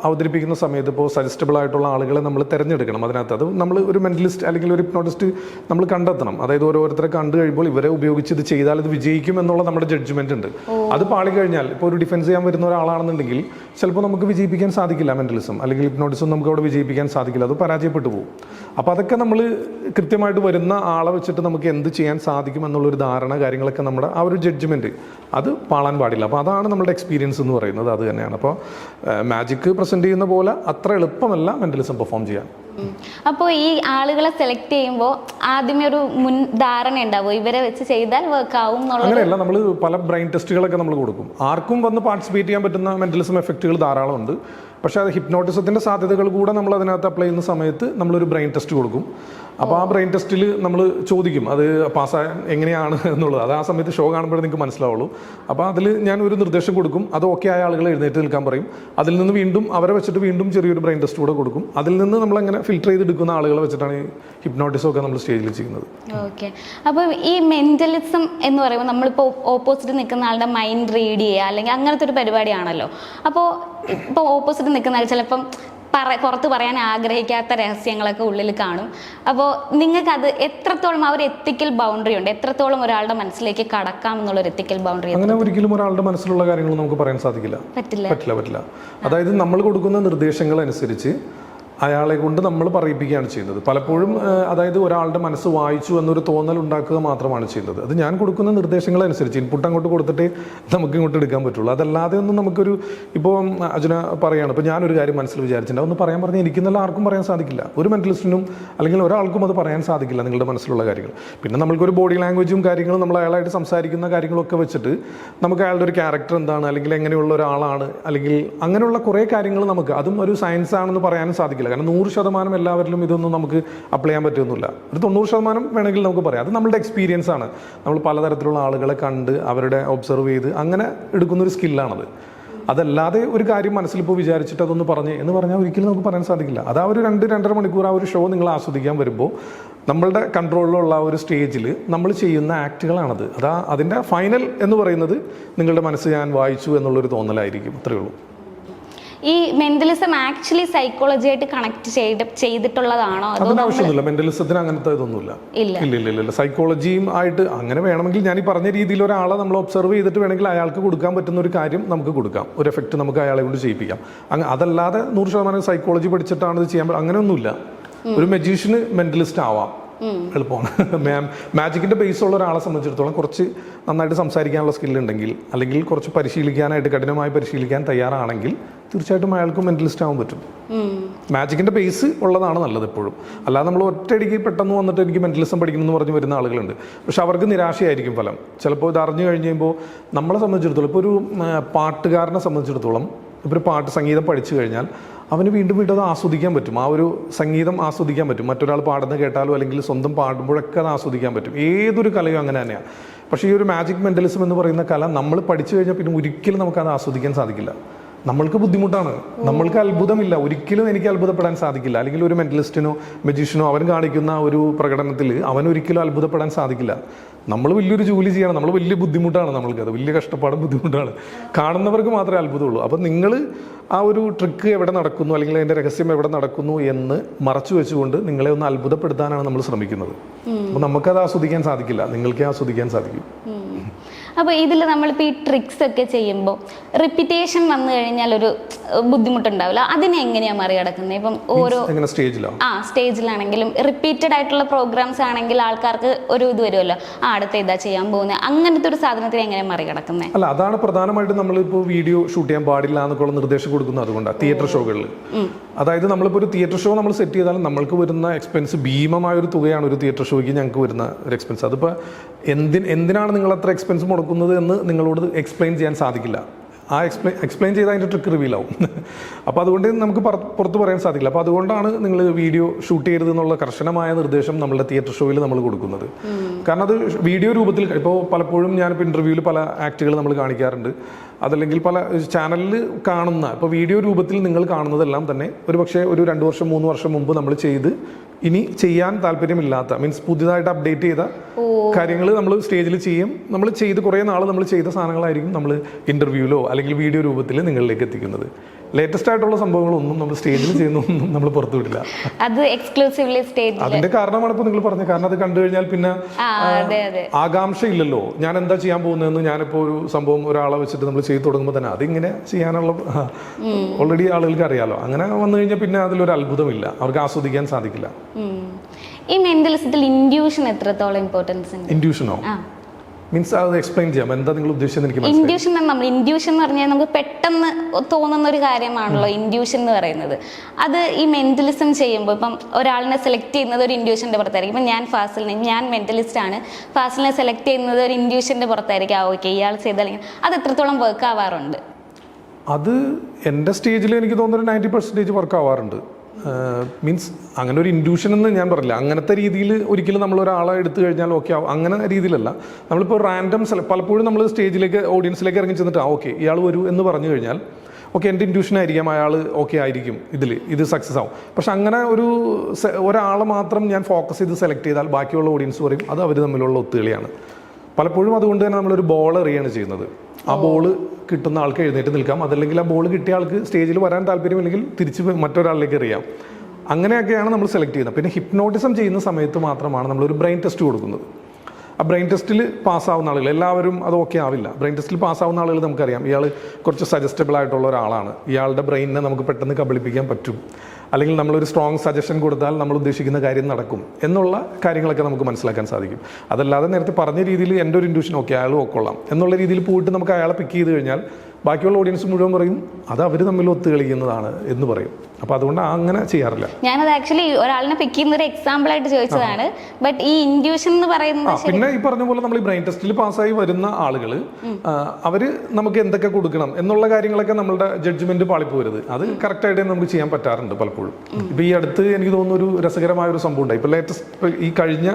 അവതരിപ്പിക്കുന്ന സമയത്ത് ഇപ്പോൾ സജസ്റ്റബിൾ ആയിട്ടുള്ള ആളുകളെ നമ്മൾ തിരഞ്ഞെടുക്കണം. അതിനകത്ത് അത് നമ്മൾ ഒരു മെൻ്റലിസ്റ്റ് അല്ലെങ്കിൽ ഒരു ഹിപ്നോട്ടിസ്റ്റ് നമ്മൾ കണ്ടെത്തണം. അതായത് ഓരോരുത്തരെ കണ്ടു കഴിയുമ്പോൾ ഇവരെ ഉപയോഗിച്ച് ഇത് ചെയ്താൽ ഇത് വിജയിക്കും എന്നുള്ള നമ്മുടെ ജഡ്ജ്മെൻ്റ് ഉണ്ട്. അത് പാളിക്കഴിഞ്ഞാൽ ഇപ്പോൾ ഒരു ഡിഫെൻസ് ചെയ്യാൻ വരുന്ന ഒരാളാണെന്നുണ്ടെങ്കിൽ ചിലപ്പോൾ നമുക്ക് വിജയിപ്പിക്കാൻ സാധിക്കില്ല മെൻ്റലിസം അല്ലെങ്കിൽ ഹിപ്നോട്ടിസം നമുക്ക് അവിടെ വിജയിപ്പിക്കാൻ സാധിക്കില്ല, അത് പരാജയപ്പെട്ടു പോകും. അപ്പോൾ അതൊക്കെ നമ്മൾ കൃത്യമായിട്ട് ആദ്യമായിട്ട് വരുന്ന ആളെ വെച്ചിട്ട് നമുക്ക് എന്ത് ചെയ്യാൻ സാധിക്കും എന്നുള്ളൊരു ധാരണ കാര്യങ്ങളൊക്കെ നമ്മുടെ ആ ഒരു ജഡ്ജ്മെൻറ്റ് അത് പാളാൻ പാടില്ല. അപ്പോൾ അതാണ് നമ്മുടെ എക്സ്പീരിയൻസ് എന്ന് പറയുന്നത്. അത് തന്നെയാണ്. അപ്പോൾ മാജിക് പ്രസൻറ്റ് ചെയ്യുന്ന പോലെ അത്ര എളുപ്പമല്ല മെൻ്റലിസം പെർഫോം ചെയ്യാൻ. അപ്പോൾ ഈ ആളുകളെ സെലക്ട് ചെയ്യുമ്പോൾ ആദ്യമേ ഒരു മുൻ ധാരണ ഉണ്ടാവും ഇവരെ വെച്ച് ചെയ്താൽ വർക്ക് ആവും എന്നുള്ളത്? അങ്ങനെയല്ല, നമ്മൾ പല ബ്രെയിൻ ടെസ്റ്റുകളൊക്കെ നമ്മൾ കൊടുക്കും. ആർക്കും വന്ന് പാർട്ടിസിപ്പേറ്റ് ചെയ്യാൻ പറ്റുന്ന മെൻ്റലിസം എഫക്റ്റുകൾ ധാരാളം ഉണ്ട്. പക്ഷേ അത് ഹിപ്നോട്ടിസത്തിൻ്റെ സാധ്യതകൾ കൂടെ നമ്മൾ അതിനകത്ത് അപ്ലൈ ചെയ്യുന്ന സമയത്ത് നമ്മളൊരു ബ്രെയിൻ ടെസ്റ്റ് കൊടുക്കും. അപ്പോൾ ആ ബ്രെയിൻ ടെസ്റ്റിൽ നമ്മൾ ചോദിക്കും അത് പാസ്സായാൻ എങ്ങനെയാണ് എന്നുള്ളത്. അത് ആ സമയത്ത് ഷോ കാണുമ്പോഴേ നിങ്ങൾക്ക് മനസ്സിലാവുള്ളൂ. അപ്പോൾ അതിൽ ഞാൻ ഒരു നിർദ്ദേശം കൊടുക്കും. അത് ഓക്കെ ആയ ആളുകൾ എഴുന്നേറ്റ് നിൽക്കാൻ പറയും. അതിൽ നിന്ന് വീണ്ടും അവരെ വെച്ചിട്ട് വീണ്ടും ചെറിയൊരു ബ്രെയിൻ ടെസ്റ്റ് കൂടെ കൊടുക്കും. അതിൽ നിന്ന് നമ്മളങ്ങനെ ഫിൽറ്റർ ചെയ്തെടുക്കുന്ന ആളുകളെ വെച്ചിട്ടാണ് ഈ ഹിപ്നോട്ടിസം ഒക്കെ നമ്മൾ സ്റ്റേജിൽ ചെയ്യുന്നത്. ഓക്കെ. അപ്പോൾ ഈ മെൻ്റലിസം എന്ന് പറയുമ്പോൾ നമ്മളിപ്പോൾ ഓപ്പോസിറ്റ് നിൽക്കുന്ന ആളുടെ മൈൻഡ് റീഡ് ചെയ്യുക അല്ലെങ്കിൽ അങ്ങനത്തെ ഒരു പരിപാടിയാണല്ലോ. അപ്പോൾ ഇപ്പോൾ ഓപ്പോസിറ്റ് നിൽക്കുന്ന ആൾ ചിലപ്പം പുറത്ത് പറയാൻ ആഗ്രഹിക്കാത്ത രഹസ്യങ്ങളൊക്കെ ഉള്ളിൽ കാണും. അപ്പോൾ നിങ്ങൾക്കത് എത്രത്തോളം ആ ഒരു എത്തിക്കൽ ബൗണ്ടറി ഉണ്ട്, എത്രത്തോളം ഒരാളുടെ മനസ്സിലേക്ക് കടക്കാം എന്നുള്ളൊരു എത്തിക്കൽ ബൗണ്ടറി? അങ്ങനെ ഒരിക്കലും ഒരാളുടെ മനസ്സിലുള്ള കാര്യങ്ങൾ നമുക്ക് പറയാൻ സാധിക്കില്ല. പറ്റില്ല. അതായത് നമ്മൾ കൊടുക്കുന്ന നിർദ്ദേശങ്ങൾ അനുസരിച്ച് അയാളെ കൊണ്ട് നമ്മൾ പറയിപ്പിക്കുകയാണ് ചെയ്യുന്നത്. പലപ്പോഴും അതായത് ഒരാളുടെ മനസ്സ് വായിച്ചു എന്നൊരു തോന്നൽ ഉണ്ടാക്കുക മാത്രമാണ് ചെയ്യുന്നത്. അത് ഞാൻ കൊടുക്കുന്ന നിർദ്ദേശങ്ങളനുസരിച്ച് ഇൻപുട്ട് അങ്ങോട്ട് കൊടുത്തിട്ടേ നമുക്ക് ഇങ്ങോട്ട് എടുക്കാൻ പറ്റുള്ളൂ. അതല്ലാതെ ഒന്നും നമുക്കൊരു ഇപ്പോൾ അജുന പറയുകയാണ്, ഇപ്പോൾ ഞാനൊരു കാര്യം മനസ്സിൽ വിചാരിച്ചിട്ടുണ്ട് ഒന്ന് പറയാൻ പറഞ്ഞാൽ എനിക്കെന്നല്ല ആർക്കും പറയാൻ സാധിക്കില്ല. ഒരു മെൻ്റലിസ്റ്റിനും അല്ലെങ്കിൽ ഒരാൾക്കും അത് പറയാൻ സാധിക്കില്ല നിങ്ങളുടെ മനസ്സിലുള്ള കാര്യങ്ങൾ. പിന്നെ നമ്മൾക്കൊരു ബോഡി ലാംഗ്വേജും കാര്യങ്ങളും നമ്മൾ അയാളായിട്ട് സംസാരിക്കുന്ന കാര്യങ്ങളൊക്കെ വെച്ചിട്ട് നമുക്ക് അയാളുടെ ഒരു ക്യാരക്ടർ എന്താണ് അല്ലെങ്കിൽ എങ്ങനെയുള്ള ഒരാളാണ് അല്ലെങ്കിൽ അങ്ങനെയുള്ള കുറേ കാര്യങ്ങൾ നമുക്ക് അതും ഒരു സയൻസ് ആണെന്ന് പറയാനും സാധിക്കില്ല. കാരണം 100% എല്ലാവരിലും ഇതൊന്നും നമുക്ക് അപ്ലൈ ചെയ്യാൻ പറ്റുന്നില്ല. ഒരു 90% വേണമെങ്കിൽ നമുക്ക് പറയാം. അത് നമ്മളുടെ എക്സ്പീരിയൻസ് ആണ്. നമ്മൾ പലതരത്തിലുള്ള ആളുകളെ കണ്ട് അവരുടെ ഒബ്സർവ് ചെയ്ത് അങ്ങനെ എടുക്കുന്നൊരു സ്കില്ലാണത്. അതല്ലാതെ ഒരു കാര്യം മനസ്സിലിപ്പോൾ വിചാരിച്ചിട്ട് അതൊന്ന് പറഞ്ഞ് എന്ന് പറഞ്ഞാൽ ഒരിക്കലും നമുക്ക് പറയാൻ സാധിക്കില്ല. അത് ആ ഒരു 2-2.5 മണിക്കൂർ ആ ഒരു ഷോ നിങ്ങൾ ആസ്വദിക്കാൻ വരുമ്പോൾ നമ്മളുടെ കൺട്രോളിലുള്ള ആ ഒരു സ്റ്റേജിൽ നമ്മൾ ചെയ്യുന്ന ആക്റ്റുകളാണത്. അതിൻ്റെ ഫൈനൽ എന്ന് പറയുന്നത് നിങ്ങളുടെ മനസ്സ് ഞാൻ വായിച്ചു എന്നുള്ളൊരു തോന്നലായിരിക്കും. അത്രയേ ഉള്ളൂ. ഈ മെന്റലിസം ആക്ച്വലി സൈക്കോളജി ആയിട്ട് കണക്ട് ചെയ്തിട്ടുള്ളതാണോ? അതിന് ആവശ്യമൊന്നുമില്ല. മെന്റലിസത്തിന് അങ്ങനത്തെ ഇതൊന്നുമില്ല. ഇല്ല. സൈക്കോളജിയും ആയിട്ട് അങ്ങനെ വേണമെങ്കിൽ ഞാൻ ഈ പറഞ്ഞ രീതിയിൽ ഒരാളെ നമ്മൾ ഒബ്സർവ് ചെയ്തിട്ട് വേണമെങ്കിൽ അയാൾക്ക് കൊടുക്കാൻ പറ്റുന്ന ഒരു കാര്യം നമുക്ക് കൊടുക്കാം, ഒരു എഫക്റ്റ് നമുക്ക് അയാളെ കൊണ്ട് ചെയ്യിപ്പിക്കാം. അതല്ലാതെ 100% സൈക്കോളജി പഠിച്ചിട്ടാണ് ഇത് ചെയ്യാൻ അങ്ങനെയൊന്നുമില്ല. ഒരു മജീഷ്യന് മെന്റലിസ്റ്റ് ആവാം, എളുപ്പമാണ്. മാജിക്കിൻ്റെ ബേസ് ഉള്ള ഒരാളെ സംബന്ധിച്ചിടത്തോളം കുറച്ച് നന്നായിട്ട് സംസാരിക്കാനുള്ള സ്കില്ലുണ്ടെങ്കിൽ അല്ലെങ്കിൽ കുറച്ച് പരിശീലിക്കാനായിട്ട് കഠിനമായി പരിശീലിക്കാൻ തയ്യാറാണെങ്കിൽ തീർച്ചയായിട്ടും അയാൾക്ക് മെന്റലിസ്റ്റ് ആവാൻ പറ്റും. മാജിക്കിൻ്റെ ബേസ് ഉള്ളതാണ് നല്ലത് എപ്പോഴും. അല്ലാതെ നമ്മൾ ഒറ്റയടിക്ക് പെട്ടെന്ന് വന്നിട്ട് എനിക്ക് മെന്റലിസം പഠിക്കണം എന്ന് പറഞ്ഞ് വരുന്ന ആളുകളുണ്ട്. പക്ഷെ അവർക്ക് നിരാശയായിരിക്കും ഫലം. ചിലപ്പോൾ ഇത് അറിഞ്ഞു കഴിഞ്ഞ് കഴിയുമ്പോൾ നമ്മളെ സംബന്ധിച്ചിടത്തോളം ഇപ്പോൾ ഒരു പാട്ടുകാരനെ സംബന്ധിച്ചിടത്തോളം ഇപ്പോൾ ഒരു സംഗീതം പഠിച്ചു കഴിഞ്ഞാൽ അവന് വീണ്ടും വീണ്ടും അത് ആസ്വദിക്കാൻ പറ്റും. ആ ഒരു സംഗീതം ആസ്വദിക്കാൻ പറ്റും. മറ്റൊരാൾ പാടുന്ന കേട്ടാലോ അല്ലെങ്കിൽ സ്വന്തം പാടുമ്പോഴൊക്കെ അത് ആസ്വദിക്കാൻ പറ്റും. ഏതൊരു കലയും അങ്ങനെ തന്നെയാണ്. പക്ഷേ ഈ ഒരു മാജിക് മെന്റലിസം എന്ന് പറയുന്ന കല നമ്മൾ പഠിച്ചു കഴിഞ്ഞാൽ പിന്നെ ഒരിക്കലും നമുക്കത് ആസ്വദിക്കാൻ സാധിക്കില്ല. നമ്മൾക്ക് ബുദ്ധിമുട്ടാണ്, നമ്മൾക്ക് അത്ഭുതമില്ല. ഒരിക്കലും എനിക്ക് അത്ഭുതപ്പെടാൻ സാധിക്കില്ല. അല്ലെങ്കിൽ ഒരു മെന്റലിസ്റ്റിനോ മജീഷ്യനോ അവൻ കാണിക്കുന്ന ഒരു പ്രകടനത്തിൽ അവൻ ഒരിക്കലും അത്ഭുതപ്പെടാൻ സാധിക്കില്ല. നമ്മൾ വലിയൊരു ജോലി ചെയ്യണം, നമ്മൾ വലിയ ബുദ്ധിമുട്ടാണ്, നമ്മൾക്കത് വലിയ കഷ്ടപ്പാടും ബുദ്ധിമുട്ടാണ്. കാണുന്നവർക്ക് മാത്രമേ അത്ഭുതമുള്ളൂ. അപ്പം നിങ്ങൾ ആ ഒരു ട്രിക്ക് എവിടെ നടക്കുന്നു അല്ലെങ്കിൽ അതിൻ്റെ രഹസ്യം എവിടെ നടക്കുന്നു എന്ന് മറച്ചു വെച്ചുകൊണ്ട് നിങ്ങളെ ഒന്ന് അത്ഭുതപ്പെടുത്താനാണ് നമ്മൾ ശ്രമിക്കുന്നത്. അപ്പം നമുക്കത് ആസ്വദിക്കാൻ സാധിക്കില്ല, നിങ്ങൾക്കേ ആസ്വദിക്കാൻ സാധിക്കും. അപ്പോൾ ഇതിൽ നമ്മളിപ്പോൾ ഈ ട്രിക്സ് ഒക്കെ ചെയ്യുമ്പോൾ റിപ്പീറ്റേഷൻ വന്നു കഴിഞ്ഞാൽ ഒരു ബുദ്ധിമുട്ടുണ്ടാവില്ല. അതിനെ എങ്ങനെയാണ് മറികടക്കുന്നത്? ഇപ്പം ഓരോ സ്റ്റേജിലാണെങ്കിലും റിപ്പീറ്റഡ് ആയിട്ടുള്ള പ്രോഗ്രാംസ് ആണെങ്കിൽ ആൾക്കാർക്ക് ഒരു ഇത് വരുമല്ലോ, അടുത്ത ഇതാ ചെയ്യാൻ പോകുന്നത്, അങ്ങനത്തെ ഒരു സാധനത്തിന് എങ്ങനെ മറികടക്കുന്നത്? അല്ല, അതാണ് പ്രധാനമായിട്ടും നമ്മളിപ്പോൾ വീഡിയോ ഷൂട്ട് ചെയ്യാൻ പാടില്ല എന്നൊക്കെയുള്ള നിർദ്ദേശം കൊടുക്കുന്നത്. അതുകൊണ്ടാണ് തിയേറ്റർ ഷോകളിൽ. അതായത് നമ്മളിപ്പോൾ ഒരു തിയേറ്റർ ഷോ നമ്മൾ സെറ്റ് ചെയ്താലും നമ്മൾക്ക് വരുന്ന എക്സ്പെൻസ് ഭീമമായ ഒരു തുകയാണ് ഒരു തിയേറ്റർ ഷോയ്ക്ക് ഞങ്ങൾക്ക് വരുന്ന ഒരു എക്സ്പെൻസ്. അതിപ്പോൾ എന്തിനാണ് നിങ്ങൾ അത്ര എക്സ്പെൻസ് മുടക്കുന്നത് എന്ന് നിങ്ങളോട് എക്സ്പ്ലെയിൻ ചെയ്യാൻ സാധിക്കില്ല. ആ എക്സ്പ്ലെയിൻ ചെയ്താൽ അതിൻ്റെ ട്രിക്ക് റിവീൽ ആവും. അപ്പോൾ അതുകൊണ്ട് നമുക്ക് പുറത്ത് പറയാൻ സാധിക്കില്ല. അപ്പോൾ അതുകൊണ്ടാണ് നിങ്ങൾ വീഡിയോ ഷൂട്ട് ചെയ്യരുത് എന്നുള്ള കർശനമായ നിർദ്ദേശം നമ്മളുടെ തിയേറ്റർ ഷോയിൽ നമ്മൾ കൊടുക്കുന്നത്. കാരണം അത് വീഡിയോ രൂപത്തിൽ ഇപ്പോൾ പലപ്പോഴും ഞാനിപ്പോൾ ഇൻ്റർവ്യൂവിൽ പല ആക്റ്റുകൾ നമ്മൾ കാണിക്കാറുണ്ട്. അതല്ലെങ്കിൽ പല ചാനലിൽ കാണുന്ന ഇപ്പോൾ വീഡിയോ രൂപത്തിൽ നിങ്ങൾ കാണുന്നതെല്ലാം തന്നെ ഒരു പക്ഷേ ഒരു 2 വർഷം 3 വർഷം മുമ്പ് നമ്മൾ ചെയ്ത് ഇനി ചെയ്യാൻ താല്പര്യമില്ലാത്ത മീൻസ് പുതിയതായിട്ട് അപ്ഡേറ്റ് ചെയ്ത കാര്യങ്ങൾ നമ്മൾ സ്റ്റേജിൽ ചെയ്യും. നമ്മൾ ചെയ്ത് കുറേ നാൾ നമ്മൾ ചെയ്ത സാധനങ്ങളായിരിക്കും നമ്മൾ ഇൻ്റർവ്യൂവിലോ അല്ലെങ്കിൽ വീഡിയോ രൂപത്തിൽ നിങ്ങളിലേക്ക് എത്തിക്കുന്നത്. ലേറ്റസ്റ്റ് ആയിട്ടുള്ള സംഭവങ്ങളൊന്നും നമ്മൾ സ്റ്റേജിൽ ചെയ്യുന്നൊന്നും നമ്മൾ പുറത്തു വിടില്ല. അത് എക്സ്ക്ലൂസീവ്ലി സ്റ്റേജിൽ. അതിന്റെ കാരണമാണ് ഇപ്പോൾ നിങ്ങൾ പറഞ്ഞത്. കാരണം അത് കണ്ടു കഴിഞ്ഞാൽ പിന്നെ ആകാംക്ഷ ഇല്ലല്ലോ, ഞാൻ എന്താ ചെയ്യാൻ പോകുന്നതെന്ന്. ഞാനിപ്പോൾ ഒരു സംഭവം ഒരാളെ വെച്ചിട്ട് നമ്മൾ ചെയ്തു തുടങ്ങുമ്പോൾ തന്നെ അതിങ്ങനെ ചെയ്യാനുള്ള ഓൾറെഡി ആളുകൾക്ക് അറിയാലോ. അങ്ങനെ വന്നു കഴിഞ്ഞാൽ പിന്നെ അതിലൊരു അത്ഭുതമില്ല, അവർക്ക് ആസ്വദിക്കാൻ സാധിക്കില്ല. ഈ മെന്റലിസത്തിൽ ഇൻഡ്യൂഷൻ എത്രത്തോളം ഇമ്പോർട്ടൻസ് ഉണ്ട്? ഇൻഡ്യൂഷനോ മീൻസ് അത് എക്സ്പ്ലെയിൻ ചെയ്യാം, എന്താ നിങ്ങൾ ഉദ്ദേശിച്ചത് എനിക്ക് മനസ്സിലായി. ഇൻഡ്യൂഷൻ എന്ന് പറഞ്ഞാൽ നമുക്ക് പെട്ടെന്ന് തോന്നുന്ന ഒരു കാര്യമാണല്ലോ ഇൻഡ്യൂഷൻ എന്ന് പറയുന്നത്. അത് ഈ മെന്റലിസം ചെയ്യുമ്പോൾ ഇപ്പം ഒരാളിനെ സെലക്ട് ചെയ്യുന്നത് ഒരു ഇൻഡ്യൂഷന്റെ പുറത്തായിരിക്കും. ഇപ്പം ഞാൻ മെന്റലിസ്റ്റ് ആണ്, ഫാസിലിനെ സെലക്ട് ചെയ്യുന്നത് ഒരു ഇൻഡ്യൂഷന്റെ പുറത്തായിരിക്കും. ഓക്കെ, ഇയാൾ ചെയ്താൽ അത് എത്രത്തോളം വർക്ക് ആവാറുണ്ട്? അത് എൻ്റെ സ്റ്റേജിൽ എനിക്ക് തോന്നുന്നൊരു 90% വർക്ക് ആവാറുണ്ട്. മീൻസ് അങ്ങനെ ഒരു ഇൻഡ്യൂഷൻ എന്ന് ഞാൻ പറയില്ല, അങ്ങനത്തെ രീതിയിൽ ഒരിക്കലും നമ്മൾ ഒരാളെ എടുത്തു കഴിഞ്ഞാൽ ഓക്കെ ആവും, അങ്ങനെ രീതിയിലല്ല. നമ്മളിപ്പോൾ റാൻഡം പലപ്പോഴും നമ്മൾ സ്റ്റേജിലേക്ക് ഓഡിയൻസിലേക്ക് ഇറങ്ങി ചെന്നിട്ട് ഓക്കെ ഇയാൾ വരൂ എന്ന് പറഞ്ഞു കഴിഞ്ഞാൽ ഓക്കെ എൻ്റെ ഇൻഡ്യൂഷൻ ആയിരിക്കാം അയാൾ ഓക്കെ ആയിരിക്കും, ഇത് സക്സസ് ആവും. പക്ഷെ അങ്ങനെ ഒരാളെ മാത്രം ഞാൻ ഫോക്കസ് ചെയ്ത് സെലക്ട് ചെയ്താൽ ബാക്കിയുള്ള ഓഡിയൻസ് പറയും അത് അവർ തമ്മിലുള്ള ഒത്തുകളിയാണ്. പലപ്പോഴും അതുകൊണ്ട് തന്നെ നമ്മളൊരു ബോൾ എറിയാണ് ചെയ്യുന്നത്. ആ ബോൾ കിട്ടുന്ന ആൾക്ക് എഴുന്നേറ്റ് നിൽക്കാം, അതല്ലെങ്കിൽ ആ ബോൾ കിട്ടിയ ആൾക്ക് സ്റ്റേജിൽ വരാൻ താല്പര്യമില്ലെങ്കിൽ തിരിച്ച് മറ്റൊരാളിലേക്ക് എറിയാം. അങ്ങനെയൊക്കെയാണ് നമ്മൾ സെലക്ട് ചെയ്യുന്നത്. പിന്നെ ഹിപ്നോട്ടിസം ചെയ്യുന്ന സമയത്ത് മാത്രമാണ് നമ്മളൊരു ബ്രെയിൻ ടെസ്റ്റ് കൊടുക്കുന്നത്. ആ ബ്രെയിൻ ടെസ്റ്റിൽ പാസ്സാവുന്ന ആളുകൾ, എല്ലാവരും അത് ഓക്കെ ആവില്ല. ബ്രെയിൻ ടെസ്റ്റിൽ പാസ്സാവുന്ന ആളുകൾ നമുക്കറിയാം ഇയാൾ കുറച്ച് സജസ്റ്റബിൾ ആയിട്ടുള്ള ഒരാളാണ്, ഇയാളുടെ ബ്രെയിനിനെ നമുക്ക് പെട്ടെന്ന് കബളിപ്പിക്കാൻ പറ്റും, അല്ലെങ്കിൽ നമ്മളൊരു സ്ട്രോങ് സജഷൻ കൊടുത്താൽ നമ്മൾ ഉദ്ദേശിക്കുന്ന കാര്യം നടക്കും എന്നുള്ള കാര്യങ്ങളൊക്കെ നമുക്ക് മനസ്സിലാക്കാൻ സാധിക്കും. അതല്ലാതെ നേരത്തെ പറഞ്ഞ രീതിയിൽ എൻ്റെ ഒരു ഇൻഡ്യൂഷൻ ഓക്കെ അയാൾ ഒക്കൊള്ളാം എന്നുള്ള രീതിയിൽ പോയിട്ട് നമുക്ക് അയാളെ പിക്ക് ചെയ്ത് കഴിഞ്ഞാൽ ബാക്കിയുള്ള ഓഡിയൻസ് മുഴുവൻ പറയും അത് അവർ തമ്മിൽ ഒത്തു കളിക്കുന്നതാണ് എന്ന് പറയും. അപ്പോൾ അതുകൊണ്ട് അങ്ങനെ ചെയ്യാറില്ല. ഞാനത് ആക്ച്വലി ഒരാളിനെ പിക്ക് ചെയ്യുന്ന ഒരു എക്സാമ്പിൾ ആയിട്ട് ചോദിച്ചതാണ്. ബട്ട് ഈ ഇൻഡ്യൂഷൻ എന്ന് പറയുന്നത് പിന്നെ ഈ പറഞ്ഞ പോലെ നമ്മൾ ഈ ബ്രെയിൻ ടെസ്റ്റിൽ പാസ്സായി വരുന്ന ആളുകൾ അവർ നമുക്ക് എന്തൊക്കെ കൊടുക്കണം എന്നുള്ള കാര്യങ്ങളൊക്കെ നമ്മളുടെ ജഡ്ജ്മെന്റ് പാളിപ്പോരുത്. അത് കറക്റ്റായിട്ട് നമുക്ക് ചെയ്യാൻ പറ്റാറുണ്ട് പലപ്പോഴും. ഇപ്പൊ ഈ അടുത്ത് എനിക്ക് തോന്നുന്നു ഒരു രസകരമായ ഒരു സംഭവം ഉണ്ടായി. ഇപ്പൊ ലേറ്റസ്റ്റ് ഈ കഴിഞ്ഞ